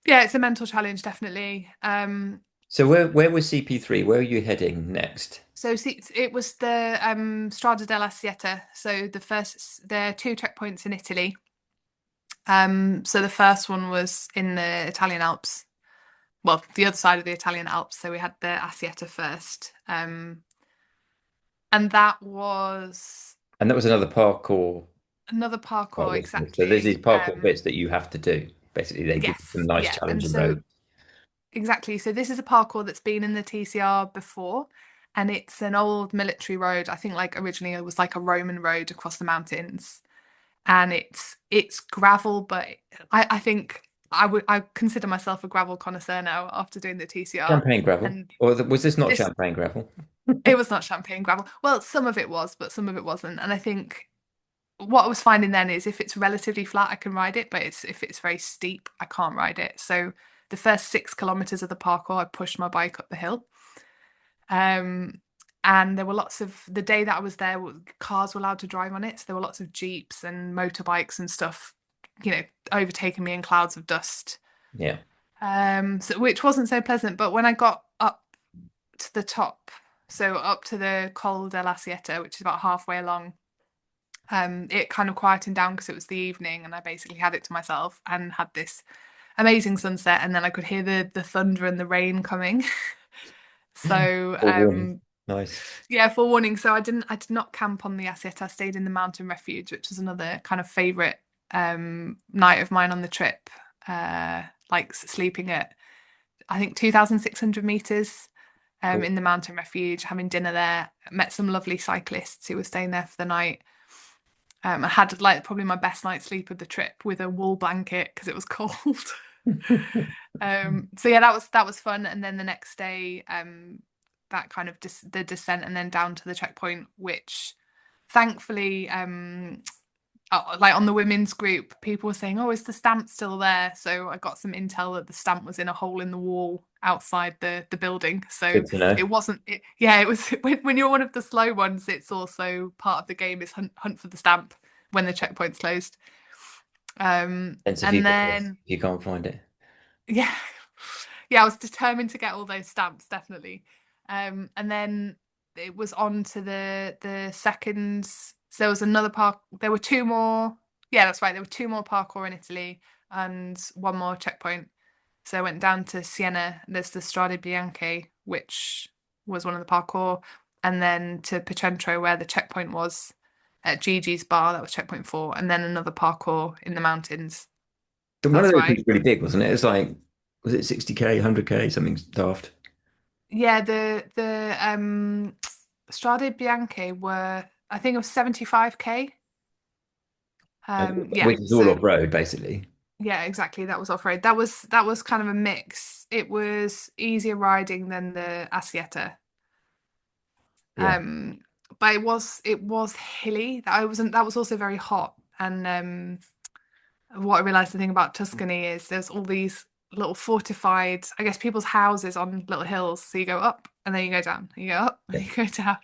Yeah, it's a mental challenge definitely. So where was CP3? Where are you heading next? So see, it was the Strada della Sieta. So there are two checkpoints in Italy. So the first one was in the Italian Alps. Well, the other side of the Italian Alps. So we had the Asieta first. And that was And that was another parkour another part, parkour, wasn't it? So there's these exactly. parkour bits that you have to do. Basically, they give you some Yes, nice yeah. And challenging so roads. exactly. So this is a parkour that's been in the TCR before, and it's an old military road. I think like originally it was like a Roman road across the mountains, and it's gravel, but I think I consider myself a gravel connoisseur now after doing the TCR. Champagne gravel. And Or was this not this champagne gravel? it was not champagne gravel. Well, some of it was, but some of it wasn't. And I think what I was finding then is if it's relatively flat, I can ride it, but if it's very steep, I can't ride it. So the first 6 kilometers of the parkour, I pushed my bike up the hill. Um, and there were lots of the day that I was there, cars were allowed to drive on it. So there were lots of jeeps and motorbikes and stuff, overtaking me in clouds of dust. Yeah. So which wasn't so pleasant. But when I got up to the top, so up to the Col della Sieta, which is about halfway along, it kind of quietened down because it was the evening and I basically had it to myself and had this amazing sunset and then I could hear the thunder and the rain coming. So Full warning. Nice. yeah, forewarning. So I did not camp on the asset. I stayed in the mountain refuge, which was another kind of favorite night of mine on the trip. Like sleeping at I think 2,600 meters Cool. in the mountain refuge, having dinner there. Met some lovely cyclists who were staying there for the night. I had like probably my best night's sleep of the trip with a wool blanket because it was cold. So yeah, that was fun. And then the next day, that kind of the descent and then down to the checkpoint, which thankfully, like on the women's group, people were saying, "Oh, is the stamp still there?" So I got some intel that the stamp was in a hole in the wall outside the building. So Good to know. it wasn't. Yeah, it was when you're one of the slow ones. It's also part of the game is hunt for the stamp when the checkpoint's closed. Sense of And hubris then if you can't find it. yeah, yeah, I was determined to get all those stamps, definitely. And then it was on to the second. So there was another park. There were two more. Yeah, that's right. There were two more parkour in Italy and one more checkpoint. So I went down to Siena. There's the Strade Bianche, which was one of the parkour, and then to Picentro, where the checkpoint was at Gigi's bar. That was checkpoint four, and then another parkour in the mountains. One of That's those was right. really big, wasn't it? It's like, was it 60K, 100K, something daft? Yeah, the Strade Bianche were, I think it was 75k. Yeah, Which is all so off road, basically. yeah, exactly. That was off-road. That was kind of a mix. It was easier riding than the Asieta. Yeah, Um, but it was hilly. That was also very hot. And what I realized the thing about Tuscany is there's all these little fortified, I guess, people's houses on little hills. So you go up and then you go down. You go up and yeah. you go down.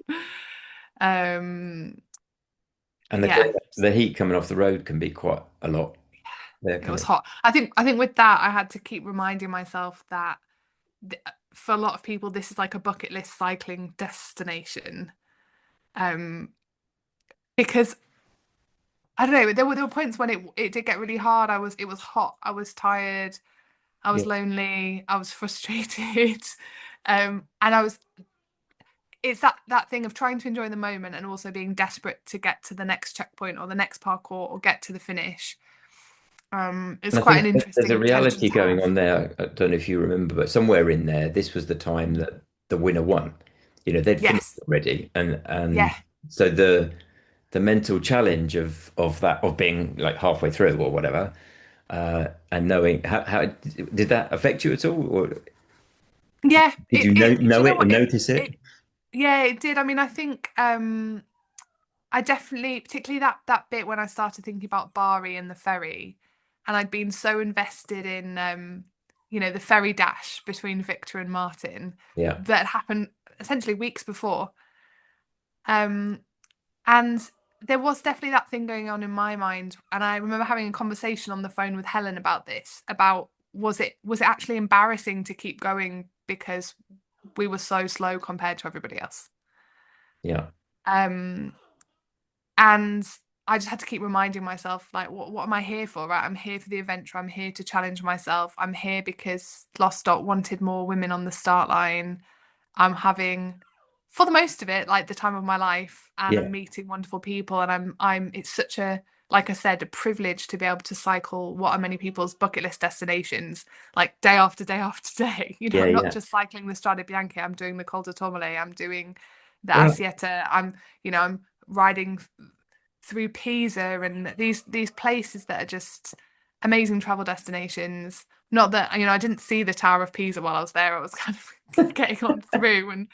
Um, And yeah, the heat coming off the road can be quite a lot there, it can was it? hot. I think with that I had to keep reminding myself that for a lot of people this is like a bucket list cycling destination. Um, because I don't know, there were points when it did get really hard. It was hot. I was tired. I Yeah, was lonely. I was frustrated. And it's that thing of trying to enjoy the moment and also being desperate to get to the next checkpoint or the next parkour or get to the finish. It's and I quite think an there's a interesting tension reality to going have. on there. I don't know if you remember, but somewhere in there, this was the time that the winner won. They'd finished Yes. already, and Yeah. so the mental challenge of that of being like halfway through or whatever, and knowing how did that affect you at all, or Yeah. did you Do know you know it and what? notice it? Yeah, it did. I mean, I think I definitely, particularly that bit when I started thinking about Bari and the ferry, and I'd been so invested in the ferry dash between Victor and Martin Yeah, that happened essentially weeks before. Um, and there was definitely that thing going on in my mind, and I remember having a conversation on the phone with Helen about this, about was it actually embarrassing to keep going because we were so slow compared to everybody else. yeah, Um, And I just had to keep reminding myself, like, what am I here for, right? I'm here for the adventure. I'm here to challenge myself. I'm here because Lost Dot wanted more women on the start line. I'm having, for the most of it, like the time of my life, and yeah, I'm meeting wonderful people. And it's such a, like I said, a privilege to be able to cycle what are many people's bucket list destinations, like day after day after day. yeah, Not yeah. just cycling the Strade Bianche. I'm doing the Col de Tourmalet. I'm doing the Well, Asieta. I'm riding through Pisa and these places that are just amazing travel destinations. Not that, I didn't see the Tower of Pisa while I was there. I was kind of getting on through and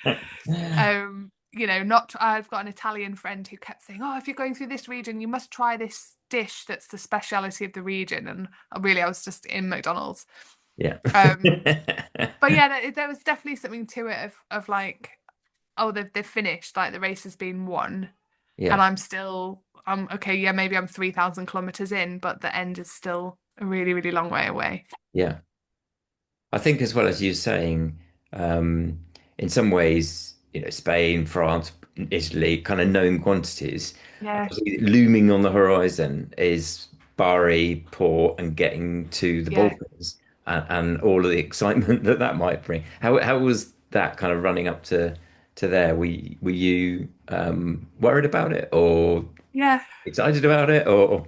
not I've got an Italian friend who kept saying, "Oh, if you're going through this region, you must try this dish that's the speciality of the region." And I was just in McDonald's. yeah, Um, but yeah, there was definitely something to it of like, oh, they've finished, like the race has been won and yeah, I'm okay, yeah, maybe I'm 3,000 kilometers in, but the end is still a really, really long way away. yeah. I think as well as you saying, um, in some ways, Spain, France, Italy, kind of known quantities. Yeah, Obviously, looming on the horizon is Bari, Port, and getting to the yeah. Balkans, and all of the excitement that that might bring. How was that kind of running up to there? Were you worried about it, or Yeah. excited about it, or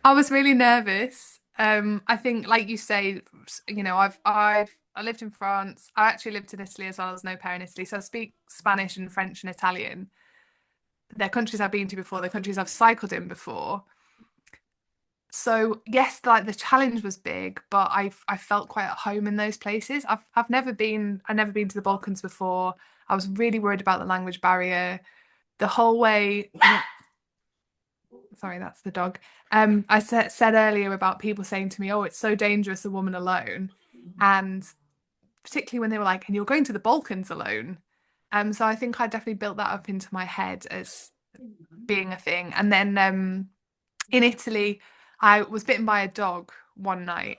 I was really nervous. I think, like you say, I lived in France. I actually lived in Italy as well. I was an au pair in Italy, so I speak Spanish and French and Italian. They're countries I've been to before. They're countries I've cycled in before. So yes, like the challenge was big, but I felt quite at home in those places. I've never been to the Balkans before. I was really worried about the language barrier the whole way. Sorry, that's the dog. I said earlier about people saying to me, "Oh, it's so dangerous a woman alone," and particularly when they were like, "And you're going to the Balkans alone." So I think I definitely built that up into my head as being a thing. And then in Italy, I was bitten by a dog one night.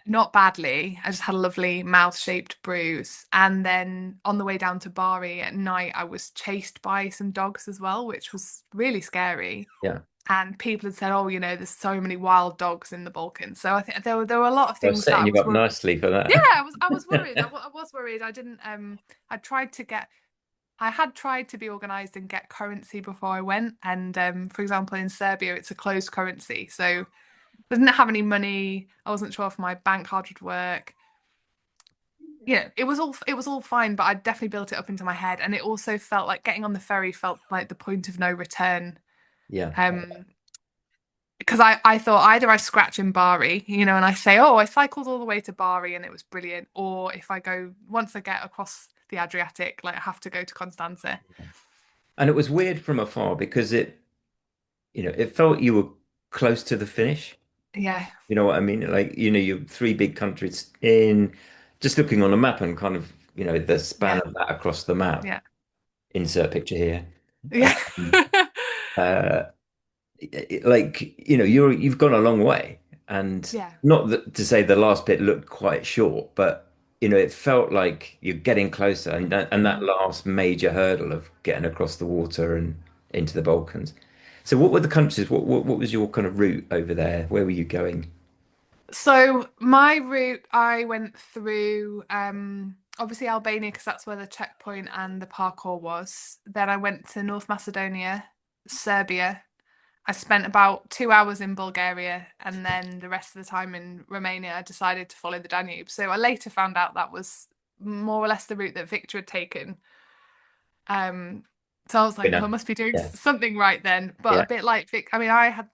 Not badly. I just had a lovely mouth-shaped bruise. And then on the way down to Bari at night, I was chased by some dogs as well, which was really scary. yeah, And people had said, "Oh, there's so many wild dogs in the Balkans." So I think there were a lot of I was things that I setting you was up worried. nicely for Yeah, that? I was worried. I was worried. I didn't. I tried to get. I had tried to be organized and get currency before I went. And for example, in Serbia, it's a closed currency, so I didn't have any money. I wasn't sure if my bank card would work. it was all fine, but I definitely built it up into my head, and it also felt like getting on the ferry felt like the point of no return. Yeah. Um, because I thought either I scratch in Bari, and I say, oh, I cycled all the way to Bari and it was brilliant, or if I go once I get across the Adriatic, like I have to go to Constanza. And it was weird from afar because it felt you were close to the finish. Yeah, You know what I mean? Like, you're three big countries just looking on a map and kind of, the span yeah, of that across the map. yeah, Insert picture here. yeah, Uh, like, you've gone a long way. And yeah. not that, to say the last bit looked quite short, but, it felt like you're getting closer. And that Mhm. last major hurdle of getting across the water and into the Balkans. So what were the countries? What was your kind of route over there? Where were you going? So my route, I went through obviously Albania because that's where the checkpoint and the parkour was. Then I went to North Macedonia, Serbia. I spent about 2 hours in Bulgaria, and then the rest of the time in Romania. I decided to follow the Danube. So I later found out that was more or less the route that Victor had taken. Um, so I was like, well, I Winner. must be doing Yeah. something right then. But a Yeah. bit like Vic, I mean, I had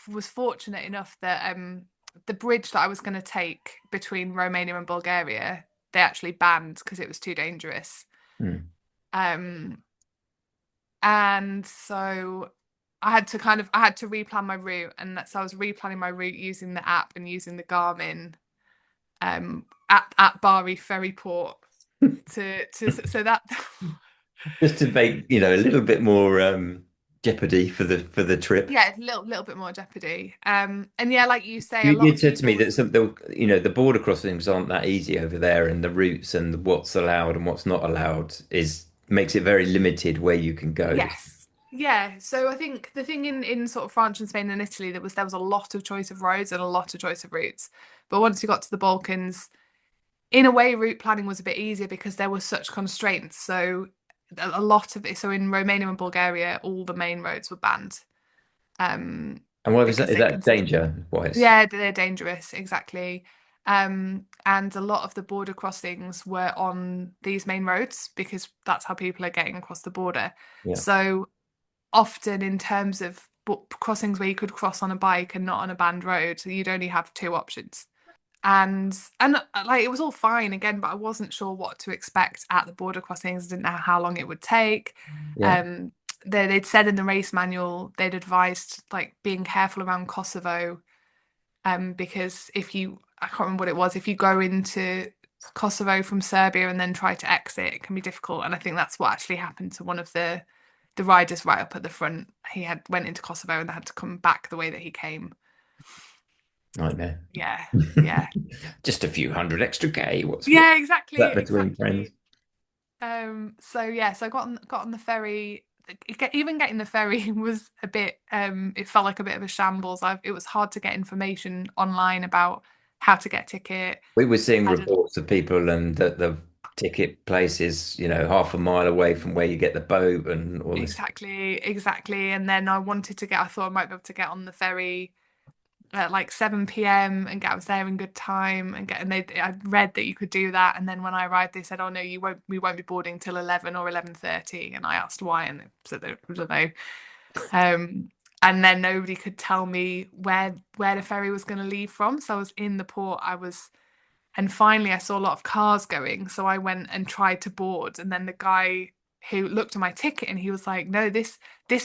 was fortunate enough that the bridge that I was going to take between Romania and Bulgaria, they actually banned because it was too dangerous. Hmm. Um, and so I had to replan my route, and so I was replanning my route using the app and using the Garmin at Bari Ferry Port to so that Just to make, a little bit more jeopardy for the trip. yeah, a little bit more jeopardy. And yeah, like you say, You, a lot you of said to me people. that the border crossings aren't that easy over there, and the routes and what's allowed and what's not allowed is makes it very limited where you can go. Yes. Yeah. So I think the thing in sort of France and Spain and Italy there was a lot of choice of roads and a lot of choice of routes. But once you got to the Balkans, in a way, route planning was a bit easier because there were such constraints. So a lot of it. So in Romania and Bulgaria, all the main roads were banned. Um, And why was that? because Is they that considered danger wise? yeah, they're dangerous, exactly. And a lot of the border crossings were on these main roads because that's how people are getting across the border. Yeah. So often in terms of crossings where you could cross on a bike and not on a banned road, you'd only have two options. And like it was all fine again, but I wasn't sure what to expect at the border crossings. I didn't know how long it would take. Yeah. Um, they'd said in the race manual they'd advised like being careful around Kosovo, because if you I can't remember what it was, if you go into Kosovo from Serbia and then try to exit, it can be difficult. And I think that's what actually happened to one of the riders right up at the front. He had went into Kosovo and had to come back the way that he came. Nightmare. Yeah, yeah. Just a few hundred extra K. What's Yeah, exactly, that between friends? exactly. So yeah, so I got on the ferry. Even getting the ferry was a bit it felt like a bit of a shambles. It was hard to get information online about how to get a ticket. We were seeing I did reports of people and that the ticket place is, half a mile away from where you get the boat and all this. exactly. And then I thought I might be able to get on the ferry at like 7 p.m. and get I was there in good time and I read that you could do that, and then when I arrived they said, oh no, you won't we won't be boarding till 11 or 11:30, and I asked why and they said they don't know. Um and then nobody could tell me where the ferry was going to leave from, so I was in the port. And finally I saw a lot of cars going, so I went and tried to board, and then the guy who looked at my ticket and he was like, no, this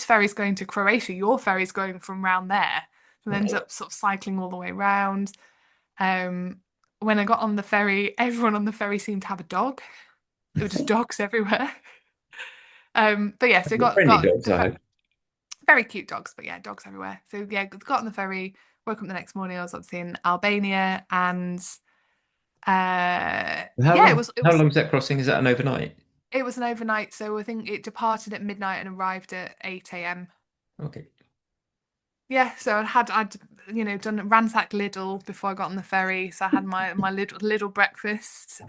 ferry's going to Croatia, your ferry's going from round there. And ended up sort of cycling all the way around. um when I got on the ferry, everyone on the ferry seemed to have a dog. There were just dogs everywhere. But yeah, so Friendly got dogs, the I hope. very cute dogs, but yeah, dogs everywhere. So yeah, got on the ferry, woke up the next morning, I was obviously in Albania, and How yeah, long? How long's that crossing? Is that an overnight? it was an overnight, so I think it departed at midnight and arrived at 8 a.m. Okay. Yeah, so I'd done ransacked Lidl before I got on the ferry, so I had my Lidl breakfast.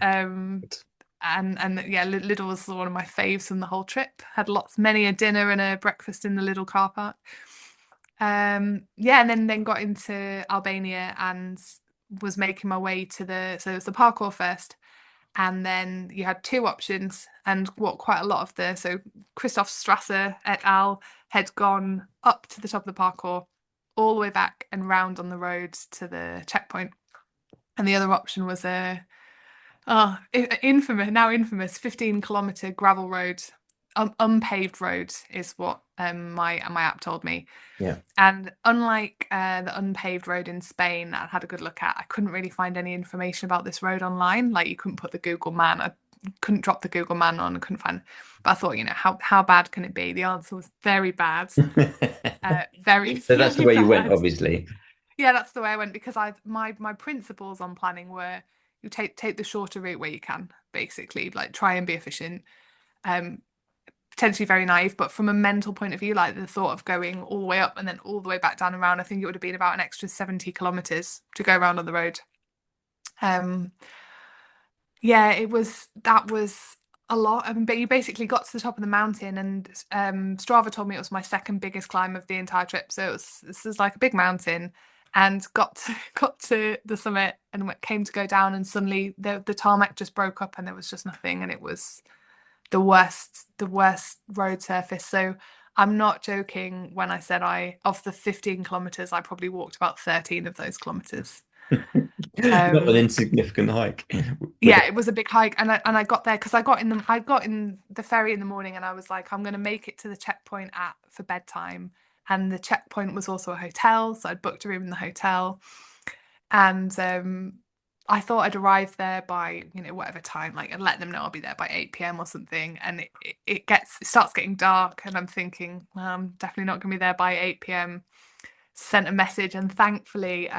And yeah, Lidl was one of my faves from the whole trip. Had many a dinner and a breakfast in the Lidl car park. Yeah, and then got into Albania and was making my way to so it was the parkour first. And then you had two options, and what quite a lot of the so Christoph Strasser et al. Had gone up to the top of the parkour, all the way back and round on the road to the checkpoint. And the other option was a infamous, now infamous 15-kilometer gravel road, unpaved road is what my app told me. Yeah. And unlike the unpaved road in Spain that I had a good look at, I couldn't really find any information about this road online. Like you couldn't put the Google Man, I couldn't drop the Google Man on, I couldn't find. But I thought, how bad can it be? The answer was very bad, very So that's the very way you went, bad. obviously. Yeah, that's the way I went because my principles on planning were you take the shorter route where you can, basically, like try and be efficient. Um, Potentially very naive, but from a mental point of view, like the thought of going all the way up and then all the way back down and around, I think it would have been about an extra 70 kilometers to go around on the road. Um, yeah, that was a lot. But you basically got to the top of the mountain, and Strava told me it was my second biggest climb of the entire trip. So this is like a big mountain, and got to the summit and came to go down, and suddenly the tarmac just broke up, and there was just nothing, and it was the worst road surface. So I'm not joking when I said I of the 15 kilometers, I probably walked about 13 of those kilometers. Not an Um, insignificant hike. With yeah, it was a big hike, and I got there because I got in the ferry in the morning, and I was like, I'm gonna make it to the checkpoint at for bedtime, and the checkpoint was also a hotel, so I'd booked a room in the hotel, and I thought I'd arrive there by whatever time, like, and let them know I'll be there by 8 p.m. or something, and it starts getting dark, and I'm thinking, well, I'm definitely not gonna be there by 8 p.m. Sent a message, and thankfully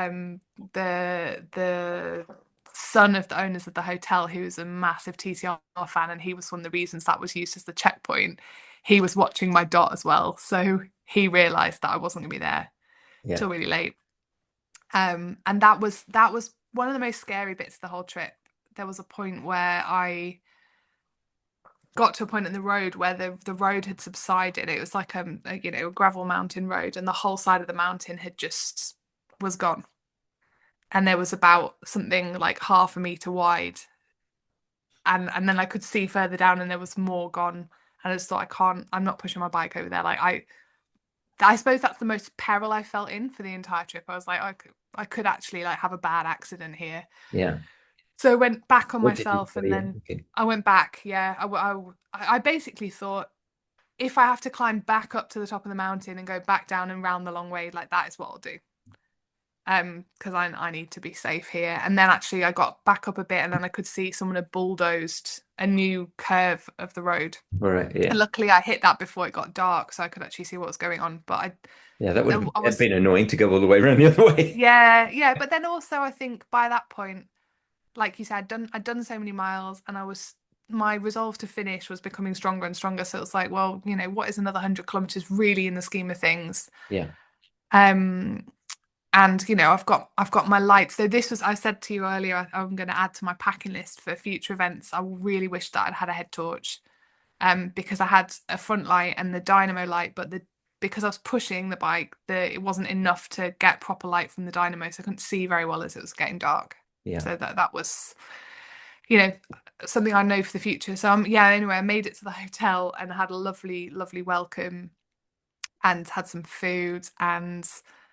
the son of the owners of the hotel, who's a massive TCR fan, and he was one of the reasons that was used as the checkpoint, he was watching my dot as well, so he realized that I wasn't going to be there yeah. till really late. And that was one of the most scary bits of the whole trip. There was a point where I got to a point in the road where the road had subsided. It was like a gravel mountain road, and the whole side of the mountain had just was gone. And there was about something like half a meter wide, and then I could see further down, and there was more gone. And I just thought, I'm not pushing my bike over there. Like I suppose that's the most peril I felt in for the entire trip. I was like, I could actually like have a bad accident here. Yeah. So I went back on What did you myself, oh and yeah, then okay. I went back. Yeah, I basically thought, if I have to climb back up to the top of the mountain and go back down and round the long way, like that is what I'll do. Because I need to be safe here. And then actually I got back up a bit, and then I could see someone had bulldozed a new curve of the road. All right, yeah. And luckily I hit that before it got dark, so I could actually see what was going on. But Yeah, that would I have was been annoying to go all the way around the other way. yeah, yeah. But then also I think by that point, like you said, I'd done so many miles, and my resolve to finish was becoming stronger and stronger. So it was like, well, what is another 100 kilometers really in the scheme of things? Yeah. Um, and I've got my lights. So this was I said to you earlier, I'm going to add to my packing list for future events. I really wish that I'd had a head torch, because I had a front light and the dynamo light, but because I was pushing the bike, it wasn't enough to get proper light from the dynamo, so I couldn't see very well as it was getting dark. Yeah. So that was, you know, something I know for the future. So yeah, anyway, I made it to the hotel and had a lovely, lovely welcome, and had some food, and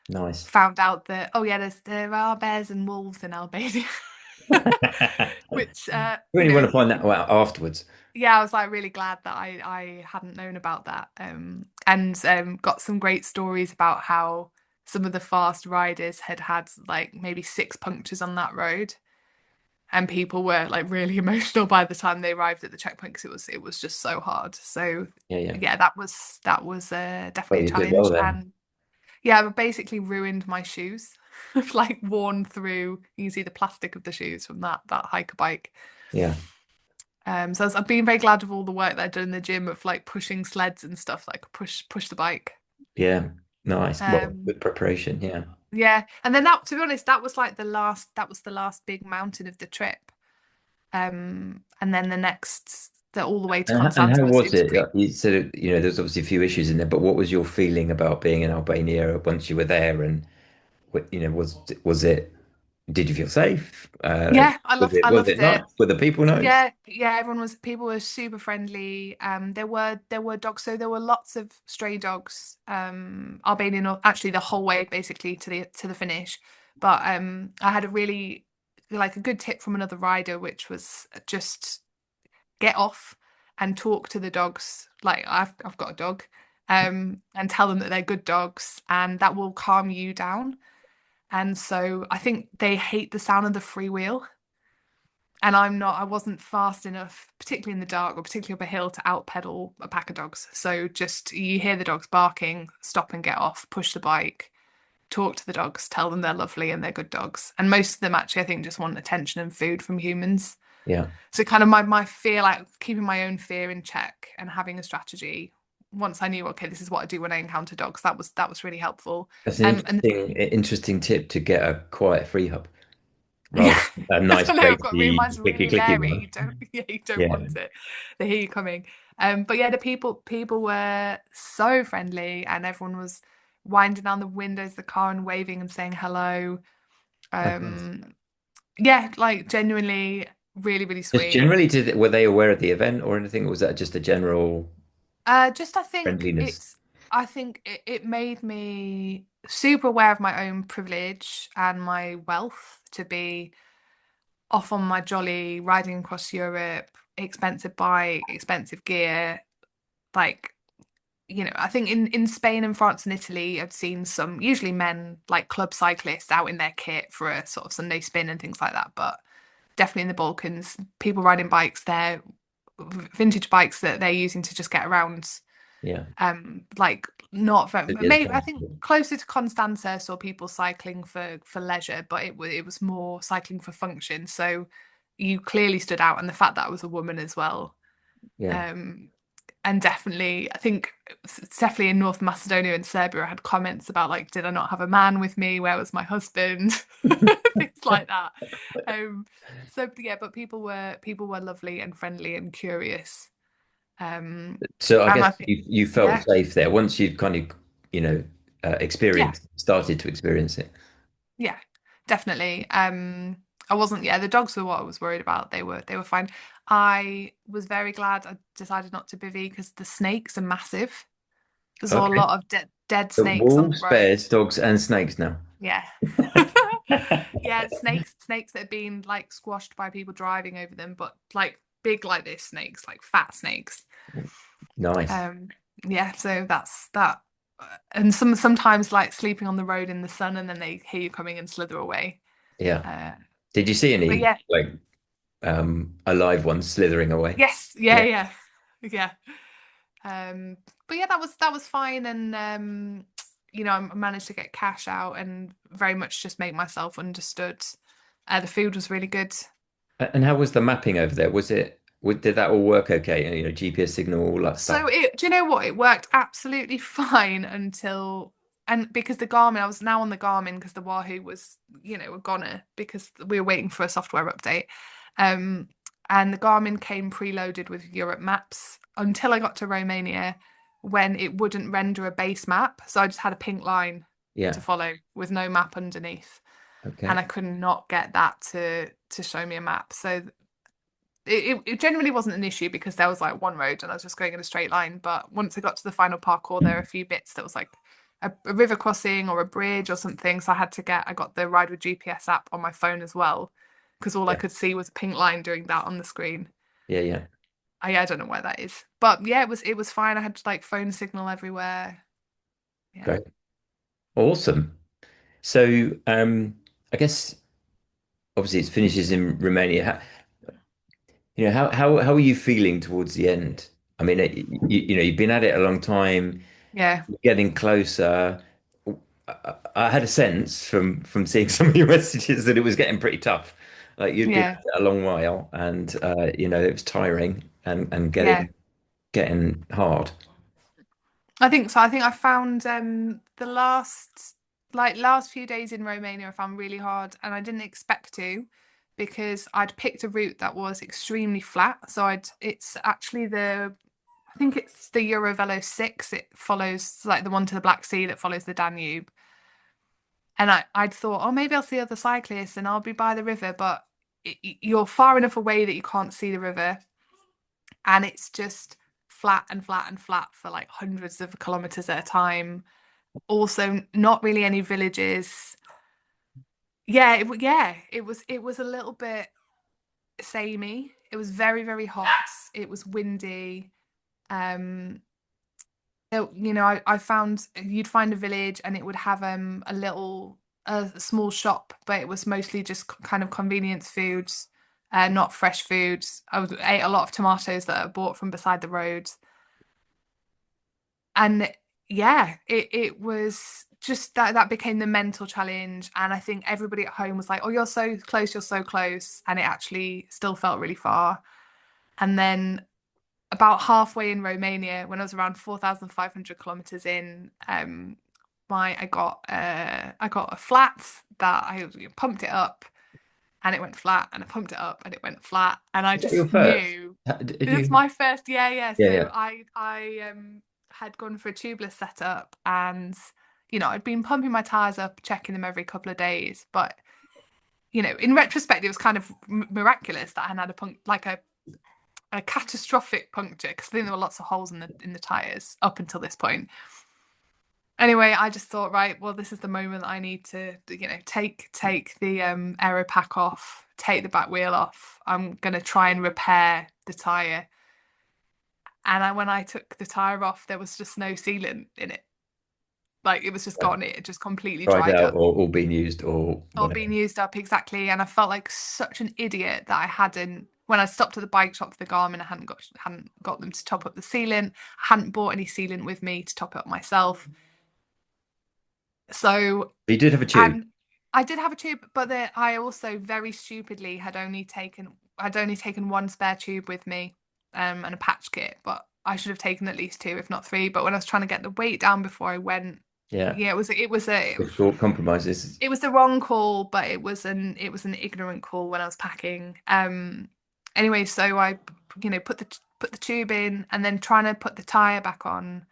Nice. found out that, oh yeah, there are bears and wolves in Albania. Which Really want to find that out afterwards. yeah, I was like really glad that I hadn't known about that. And got some great stories about how some of the fast riders had like maybe six punctures on that road, and people were like really emotional by the time they arrived at the checkpoint, because it was just so hard. So Yeah, yeah. yeah, that was Well, definitely a you did well challenge. then. And yeah, I basically ruined my shoes. Like worn through. You can see the plastic of the shoes from that hiker bike. Yeah. So I've been very glad of all the work that I've done in the gym of like pushing sleds and stuff, like push the bike. Yeah. Nice. Well, Um, good preparation. Yeah. yeah, and then that, to be honest, that was the last big mountain of the trip. And then the all the way to And how Constanta was was it was it? pretty. You said, there's obviously a few issues in there, but what was your feeling about being in Albania once you were there? And, was it? Did you feel safe? Yeah, I Was it loved nice? it. Were the people nice? Yeah, people were super friendly. There were dogs, so there were lots of stray dogs, Albanian actually the whole way basically to the finish. But I had a really like a good tip from another rider, which was just get off and talk to the dogs. Like I've got a dog, and tell them that they're good dogs, and that will calm you down. And so I think they hate the sound of the freewheel. And I wasn't fast enough, particularly in the dark or particularly up a hill, to out pedal a pack of dogs. So just you hear the dogs barking, stop and get off, push the bike, talk to the dogs, tell them they're lovely and they're good dogs. And most of them actually, I think, just want attention and food from humans. Yeah, So kind of my fear, like keeping my own fear in check and having a strategy. Once I knew, okay, this is what I do when I encounter dogs, that was really helpful. that's an And interesting tip to get a quiet free hub rather yeah, than a I nice don't know. I've got racy mine's clicky really clicky leery. one. Yeah, you don't Yeah, want it. They hear you coming. But yeah, the people were so friendly, and everyone was winding down the windows of the car and waving and saying hello. oh, nice. Um, yeah, like genuinely, really, really Just sweet. generally, were they aware of the event or anything, or was that just a general Just I think friendliness? it made me super aware of my own privilege and my wealth to be off on my jolly, riding across Europe, expensive bike, expensive gear. Like, I think in Spain and France and Italy, I've seen some, usually men, like club cyclists out in their kit for a sort of Sunday spin and things like that. But definitely in the Balkans, people riding bikes, they're vintage bikes that they're using to just get around. Yeah, Like not very, it is maybe I think possible. closer to Constanza saw people cycling for leisure, but it was more cycling for function. So you clearly stood out, and the fact that I was a woman as well. Yeah. Um, and definitely, I think it's definitely in North Macedonia and Serbia, I had comments about like, did I not have a man with me? Where was my husband? Things like that. Um, so yeah, but people were lovely and friendly and curious. So I And guess I think, you felt yeah, safe there once you've kind of, yeah. started to experience it. Yeah, definitely. I wasn't, yeah, the dogs were what I was worried about. They were fine. I was very glad I decided not to bivvy because the snakes are massive. There's a Okay. lot of dead So snakes on the wolves, road. bears, dogs, and snakes now. Yeah. Yeah, snakes that have been like squashed by people driving over them, but like big like this snakes, like fat snakes. Nice. Um, yeah, so that's that. And sometimes like sleeping on the road in the sun and then they hear you coming and slither away. Yeah. Uh, Did you see but any yeah, like alive ones slithering away? yes, yeah, Yeah. yeah, yeah. Um, but yeah, that was fine, and I managed to get cash out and very much just make myself understood. The food was really good. And how was the mapping over there? Did that all work okay? And, GPS signal, all that stuff. Do you know what? It worked absolutely fine until, and because the Garmin, I was now on the Garmin because the Wahoo was, a goner because we were waiting for a software update. Um, and the Garmin came preloaded with Europe maps until I got to Romania when it wouldn't render a base map. So I just had a pink line to Yeah. follow with no map underneath. And Okay. I could not get that to show me a map. So it generally wasn't an issue because there was like one road and I was just going in a straight line. But once I got to the final parkour, there were a few bits that was like a river crossing or a bridge or something. So I got the Ride with GPS app on my phone as well because all I Yeah. could see was a pink line doing that on the screen. Yeah. Yeah. I don't know why that is, but yeah, it was fine. I had like phone signal everywhere. Yeah, Great. Awesome. So, I guess obviously it finishes in Romania. How are you feeling towards the end? I mean, you've been at it a long time, yeah, getting closer. I had a sense from seeing some of your messages that it was getting pretty tough. Like you'd been yeah, at it a long while, and it was tiring and yeah. getting hard. I think so. I think I found the last few days in Romania I found really hard and I didn't expect to because I'd picked a route that was extremely flat. So it's actually I think it's the Eurovelo 6. It follows like the one to the Black Sea that follows the Danube. And I'd thought, oh, maybe I'll see other cyclists and I'll be by the river, but you're far enough away that you can't see the river, and it's just flat and flat and flat for like hundreds of kilometers at a time. Also, not really any villages. It was a little bit samey. It was very, very hot. It was windy. Um, I found you'd find a village and it would have a small shop, but it was mostly just kind of convenience foods, not fresh foods. Ate a lot of tomatoes that are bought from beside the road, and yeah, it was just that became the mental challenge. And I think everybody at home was like, "Oh, you're so close," and it actually still felt really far. And then about halfway in Romania, when I was around 4,500 kilometers in, my I got a flat that I pumped it up and it went flat, and I pumped it up and it went flat, and I Is that your just first? knew Did it's you? my first. Yeah, yeah. Yeah, So yeah. I had gone for a tubeless setup, and I'd been pumping my tires up, checking them every couple of days, but in retrospect, it was kind of miraculous that I had a catastrophic puncture, because I think there were lots of holes in the tires up until this point. Anyway, I just thought, right, well, this is the moment I need to, take the aero pack off, take the back wheel off. I'm gonna try and repair the tire. And when I took the tire off, there was just no sealant in it. Like, it was just Yeah. gone. It had just completely Dried dried out up or being used or or whatever. being used up, exactly. And I felt like such an idiot that I hadn't. When I stopped at the bike shop for the Garmin, I hadn't got them to top up the sealant. I hadn't bought any sealant with me to top it up myself. So, But you did have a tube. and I did have a tube, but I also very stupidly had only taken one spare tube with me, and a patch kit. But I should have taken at least two, if not three. But when I was trying to get the weight down before I went, Yeah. yeah, Difficult compromises. it was the wrong call, but it was an ignorant call when I was packing. Anyway, so I, put the tube in, and then trying to put the tire back on,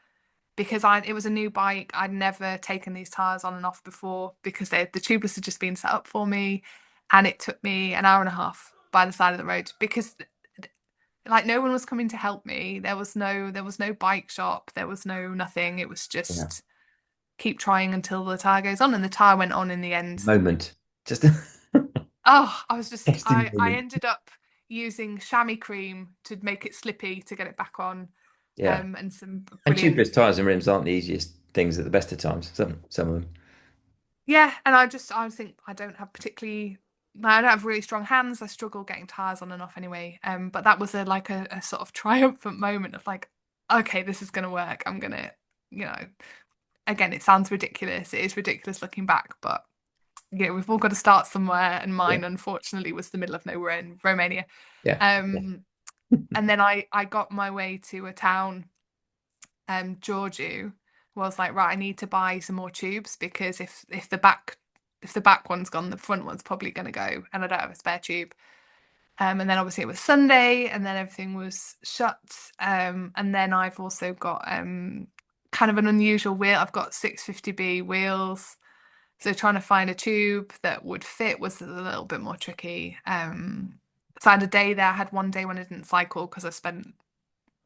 because it was a new bike. I'd never taken these tires on and off before, because the tubeless had just been set up for me, and it took me an hour and a half by the side of the road, because like no one was coming to help me. There was no bike shop. There was no nothing. It was Yeah. just keep trying until the tire goes on, and the tire went on in the end. Moment. Just Oh, I was just testing I moment. ended up using chamois cream to make it slippy to get it back on, Yeah. and some And brilliant. tubeless tires and rims aren't the easiest things at the best of times. Some of them. Yeah, and I think I don't have really strong hands. I struggle getting tires on and off anyway. But that was a sort of triumphant moment of like, okay, this is gonna work. I'm gonna, you know, again, it sounds ridiculous. It is ridiculous looking back, but we've all got to start somewhere, and Yeah. mine unfortunately was the middle of nowhere in Romania. Yeah. Yeah. Um, and then I got my way to a town, Georgiou, was like, right, I need to buy some more tubes, because if the back one's gone, the front one's probably gonna go, and I don't have a spare tube. And then obviously it was Sunday, and then everything was shut. And then I've also got kind of an unusual wheel. I've got 650B wheels. So trying to find a tube that would fit was a little bit more tricky. So I had a day there. I had one day when I didn't cycle, because I spent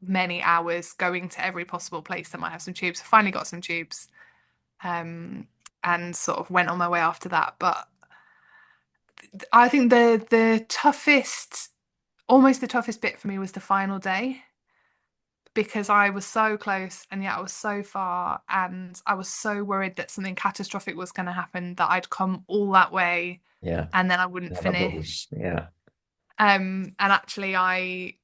many hours going to every possible place that might have some tubes. I finally got some tubes, um, and sort of went on my way after that. But I think almost the toughest bit for me was the final day, because I was so close and yet I was so far, and I was so worried that something catastrophic was going to happen, that I'd come all that way Yeah. and then I wouldn't Yeah, that problem. finish. Yeah. And actually, I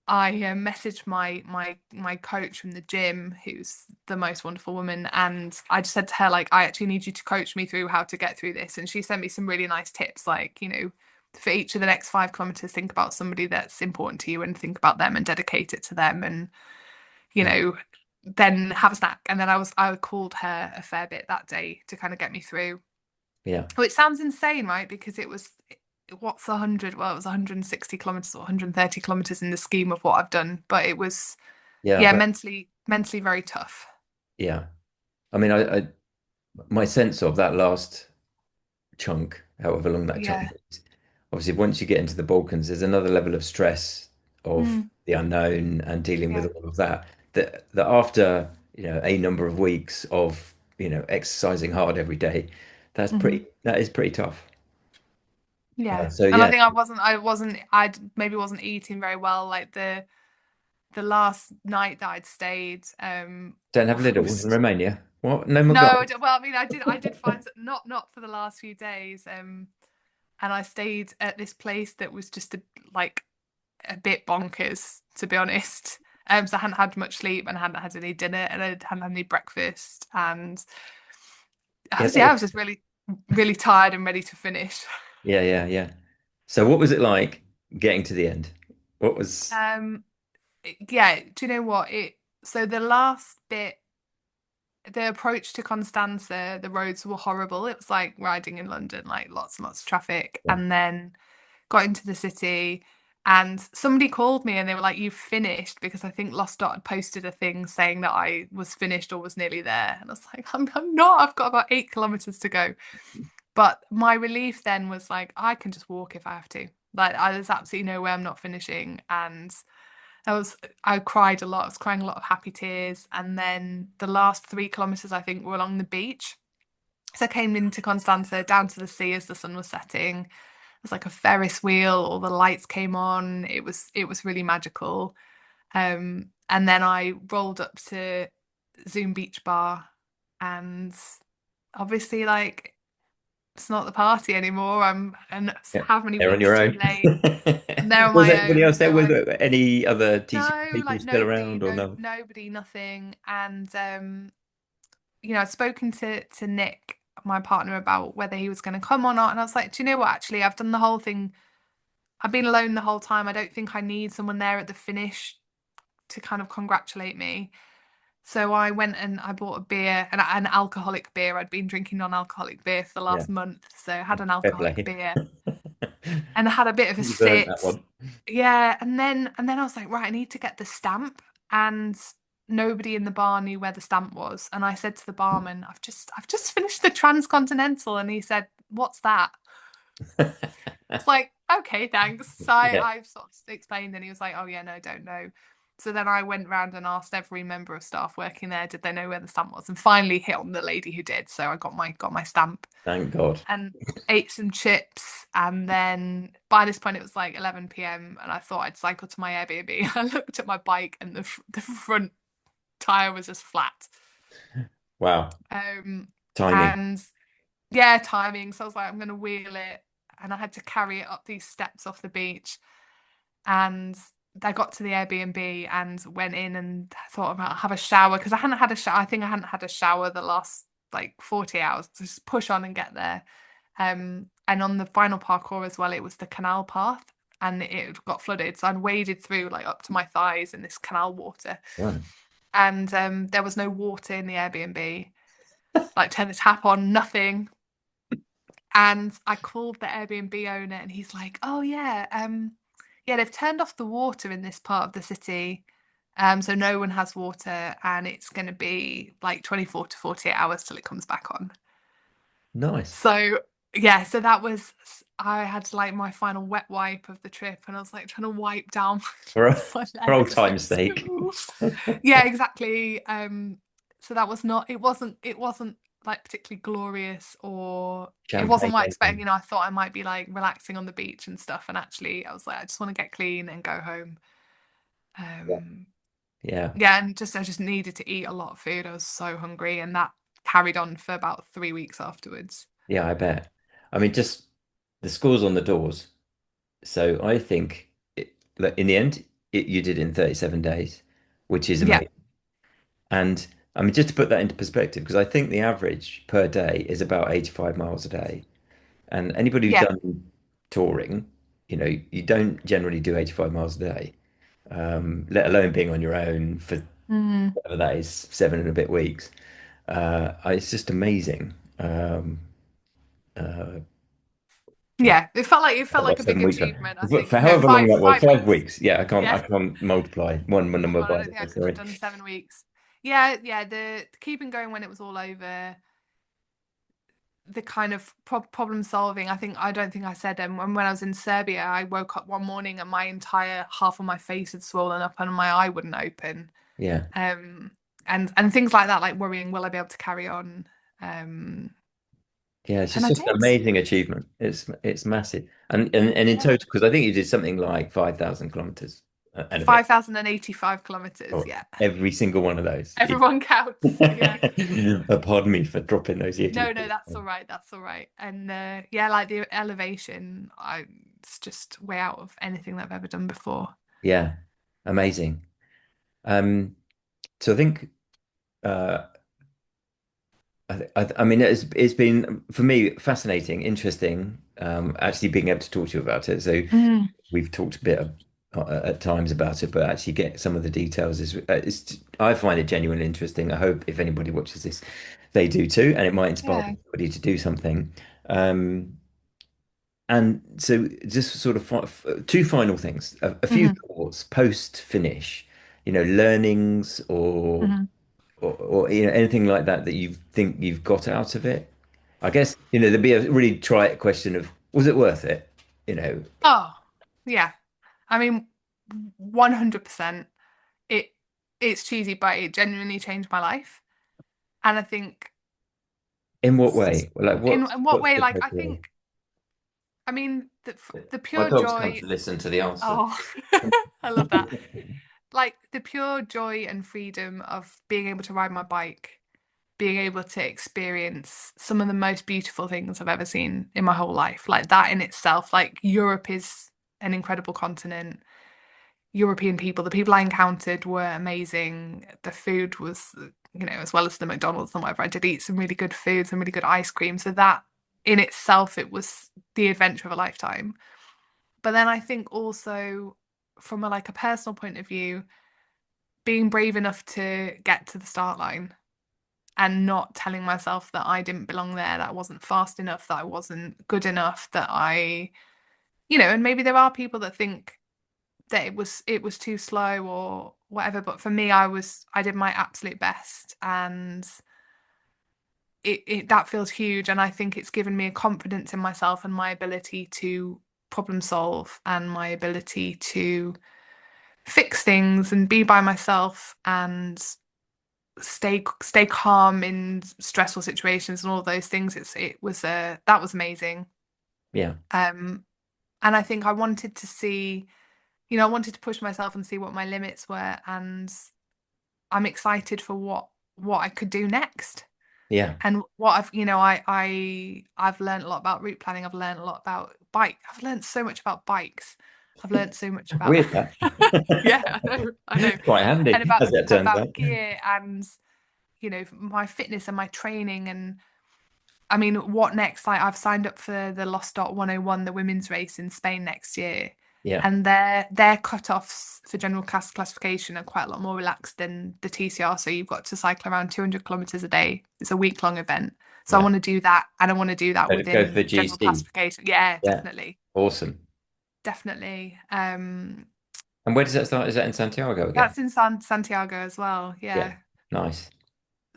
messaged my coach from the gym, who's the most wonderful woman, and I just said to her, like, I actually need you to coach me through how to get through this. And she sent me some really nice tips, like, for each of the next 5 kilometers, think about somebody that's important to you and think about them and dedicate it to them, and you Yeah. know, then have a snack. And then I called her a fair bit that day to kind of get me through. Yeah. Which sounds insane, right? Because what's 100? Well, it was 160 kilometers or 130 kilometers in the scheme of what I've done, but it was, Yeah. yeah, But mentally very tough. yeah. I mean, I my sense of that last chunk, however long that chunk Yeah. is, obviously once you get into the Balkans, there's another level of stress of Mm, the unknown and dealing with yeah. all of that. That after, a number of weeks of, exercising hard every day, Hmm. that is pretty tough. Yeah. So And I yeah, think I maybe wasn't eating very well. Like the last night that I'd stayed, don't have littles in was Romania. What? No no, McDonald's? well, I mean, I did find not for the last few days, and I stayed at this place that was just like a bit bonkers, to be honest. So I hadn't had much sleep and I hadn't had any dinner and I hadn't had any breakfast, and Yeah, that I was, was just really tired and ready to finish. yeah, yeah, yeah. So what was it like getting to the end? What was, Um, yeah, do you know what it? So the last bit, the approach to Constanza, the roads were horrible. It was like riding in London, like lots and lots of traffic. yeah, And then got into the city and somebody called me and they were like, "You've finished," because I think Lost Dot had posted a thing saying that I was finished or was nearly there. And I was like, I'm not. I've got about 8 kilometers to go. But my relief then was like, I can just walk if I have to. Like, there's absolutely no way I'm not finishing. And I cried a lot. I was crying a lot of happy tears. And then the last 3 kilometers, I think, were along the beach. So I came into Constanza down to the sea as the sun was setting. It was like a Ferris wheel, all the lights came on. It was really magical. And then I rolled up to Zoom Beach Bar and obviously like it's not the party anymore. I'm and yeah. how many They're on weeks your too own. late. And they're on Was my anybody own. else there? So Was I there any other TCR no, people like still nobody, around or no, no? nobody, nothing. And I've spoken to Nick, my partner, about whether he was going to come or not. And I was like, do you know what? Actually, I've done the whole thing. I've been alone the whole time. I don't think I need someone there at the finish to kind of congratulate me. So I went and I bought a beer, an alcoholic beer. I'd been drinking non-alcoholic beer for the Yeah, last month. So I had an fair alcoholic play. beer and I had a bit of a You've earned that sit. one. Yeah, and then I was like, right, I need to get the stamp. And nobody in the bar knew where the stamp was. And I said to the barman, I've just finished the Transcontinental. And he said, what's that? It's like, okay, thanks. So Yeah, I sort of explained, and he was like, oh yeah, no, don't know. So then I went round and asked every member of staff working there, did they know where the stamp was? And finally hit on the lady who did. So I got my stamp thank God. and ate some chips. And then by this point it was like 11 p.m. and I thought I'd cycle to my Airbnb. I looked at my bike and the front tire was just flat. Wow, Um, timing. and yeah, timing. So I was like, I'm gonna wheel it, and I had to carry it up these steps off the beach. And I got to the Airbnb and went in and thought about have a shower because I hadn't had a shower. I think I hadn't had a shower the last like 40 hours. Just push on and get there. And on the final parkour as well, it was the canal path and it got flooded. So I waded through like up to my thighs in this canal water. Wow. And there was no water in the Airbnb. Like turn the tap on, nothing. And I called the Airbnb owner and he's like, "Oh yeah, yeah, they've turned off the water in this part of the city. So no one has water and it's gonna be like 24 to 48 hours till it comes back on." Nice. So yeah, so that was I had like my final wet wipe of the trip and I was like trying to wipe down For, my for old legs. time's sake. Yeah, exactly. So that was not it wasn't like particularly glorious or it wasn't Champagne what I expected. ending. I thought I might be like relaxing on the beach and stuff. And actually I was like, I just want to get clean and go home. Yeah. Um, Yeah. yeah, and I just needed to eat a lot of food. I was so hungry and that carried on for about 3 weeks afterwards. Yeah, I bet. I mean, just the scores on the doors. So I think like in the end, you did in 37 days, which is Yeah. amazing. And I mean, just to put that into perspective, because I think the average per day is about 85 miles a day. And anybody who's Yeah. done touring, you don't generally do 85 miles a day, let alone being on your own for Mm. whatever that is, 7 and a bit weeks. It's just amazing. Uh, well, Yeah. It felt like about a big 7 weeks. achievement, I For think. No, however long five that was, five five weeks. weeks. Yeah, I Yeah. can't multiply one Oh number God, I by don't think I another. could have Sorry. done 7 weeks. Yeah, yeah. The keeping going when it was all over. the kind of problem solving. I don't think I said when I was in Serbia, I woke up one morning and my entire half of my face had swollen up and my eye wouldn't open. Yeah. Um, and things like that, like worrying, will I be able to carry on? Um, Yeah, it's and just I such an did. amazing achievement. It's massive. And in Yeah. total, because I think you did something like 5,000 kilometers and a bit, 5,085 kilometers. or Yeah. every single one of those. Yeah. Everyone counts. Yeah. Pardon me for dropping those year to No, no, that's all right. That's all right. And yeah, like the elevation, it's just way out of anything that I've ever done before. Yeah, amazing. Um, so I think uh, I mean it's been for me fascinating, interesting. Actually being able to talk to you about it. So Mm, we've talked a bit at times about it, but actually get some of the details I find it genuinely interesting. I hope if anybody watches this, they do too, and it might inspire yeah. somebody to do something. Um, and so just sort of two final things, a few Hmm. thoughts post finish, learnings Hmm. or anything like that that you think you've got out of it. I guess, there'd be a really trite question of was it worth it? You know, Oh, yeah. I mean, 100%. It it's cheesy, but it genuinely changed my life. And I think in what way? Like in what what's way? the Like, I criteria? think, I mean, the My pure dog's come joy. to listen to the answer. Oh, I love that. Like the pure joy and freedom of being able to ride my bike, being able to experience some of the most beautiful things I've ever seen in my whole life. Like that in itself, like Europe is an incredible continent. European people, the people I encountered were amazing. The food was, as well as the McDonald's and whatever, I did eat some really good food, some really good ice cream. So that in itself, it was the adventure of a lifetime. But then I think also from a personal point of view, being brave enough to get to the start line and not telling myself that I didn't belong there, that I wasn't fast enough, that I wasn't good enough, that and maybe there are people that think that it was too slow or whatever, but for me, I did my absolute best, and it that feels huge, and I think it's given me a confidence in myself and my ability to problem solve and my ability to fix things and be by myself and stay calm in stressful situations and all those things. That was amazing. Yeah, Um, and I think I wanted to see, I wanted to push myself and see what my limits were, and I'm excited for what I could do next. yeah. And what I've learned a lot about route planning. I've learned a lot about bike. I've learned so much about bikes. I've learned so much about Weird that. yeah, I know, Quite and handy, about as it turns out. about gear and my fitness and my training. And I mean, what next? Like I've signed up for the Lost Dot 101, the women's race in Spain next year. Yeah, And their cut-offs for general classification are quite a lot more relaxed than the TCR. So you've got to cycle around 200 kilometers a day. It's a week-long event. So I yeah. want to do that, and I want to do that Go for within general GC. classification. Yeah, Yeah, definitely, awesome. definitely. And where does that start? Is that in Santiago again? That's in Santiago as well. Yeah, Yeah. nice.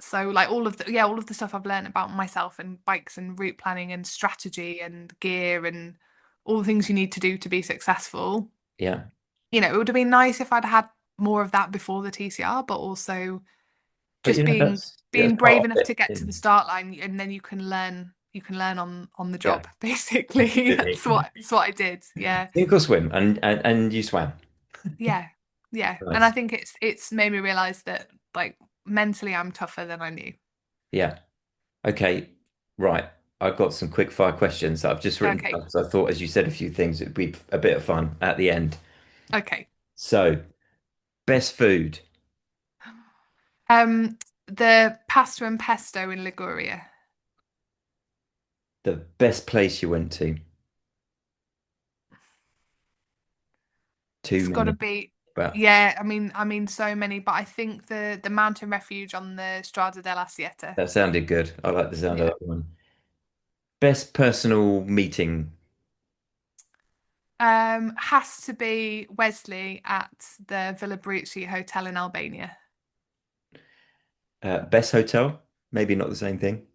So like all of the stuff I've learned about myself and bikes and route planning and strategy and gear and all the things you need to do to be successful. Yeah, It would have been nice if I'd had more of that before the TCR, but also but just being that's being part brave of enough it. to get Yeah. to the start line, and then you can learn on the Yeah, job, basically. absolutely. That's what I did. Yeah. Sink or swim, and you swam. Yeah. Yeah. And I Nice. think it's made me realize that like mentally I'm tougher than I knew. Yeah. Okay. Right. I've got some quick fire questions that I've just written Okay. down because I thought, as you said a few things, it'd be a bit of fun at the end. Okay. So, best food, Um, the pasta and pesto in Liguria. the best place you went to. Too It's got to many, be, but yeah. I mean, so many, but I think the mountain refuge on the Strada della Sieta. that sounded good. I like the sound of Yeah. that one. Best personal meeting, Has to be Wesley at the Villa Brucci Hotel in Albania. best hotel, maybe not the same thing.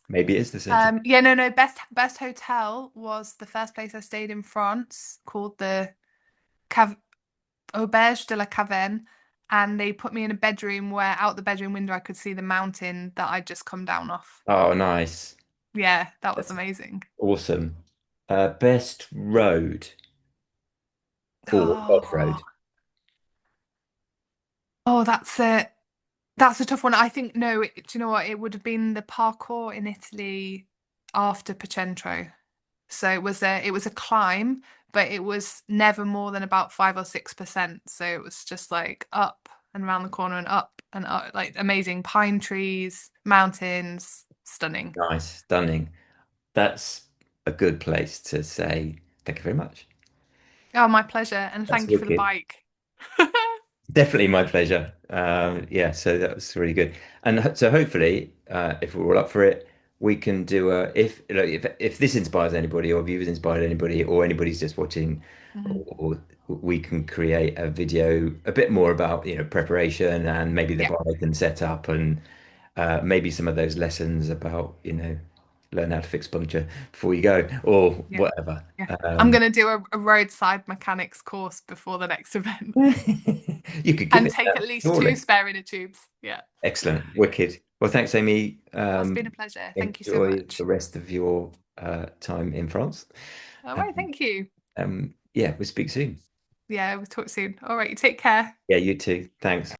Maybe it is the centre. Yeah, no, no. Best hotel was the first place I stayed in France, called the Cav Auberge de la Caverne, and they put me in a bedroom where out the bedroom window I could see the mountain that I'd just come down off. Oh, nice. Yeah, that was That's amazing. awesome. Best road or off Oh, road? oh, that's a tough one. I think no. Do you know what? It would have been the parkour in Italy after Pacentro. So it was a climb, but it was never more than about 5 or 6%. So it was just like up and around the corner and up, like amazing pine trees, mountains, stunning. Nice, stunning. That's a good place to say thank you very much. Oh, my pleasure, and That's thank you for the wicked. bike. Definitely my pleasure. Yeah, so that was really good. And so hopefully, if we're all up for it, we can do a if you know, if this inspires anybody or if you've inspired anybody or anybody's just watching, Mhm. or we can create a video a bit more about preparation and maybe the Yeah, bike and setup and maybe some of those lessons about learn how to fix puncture before you go or yeah, whatever. yeah. I'm gonna do a roadside mechanics course before the next event You could give and it take that, at least two surely. spare inner tubes. Yeah, Excellent. Wicked. Well, thanks, Amy. that's been a pleasure. Thank you so Enjoy the much. rest of your time in France. All right, Um, thank you. yeah, we'll speak soon. Yeah, we'll talk soon. All right, you take care. Yeah, you too. Thanks.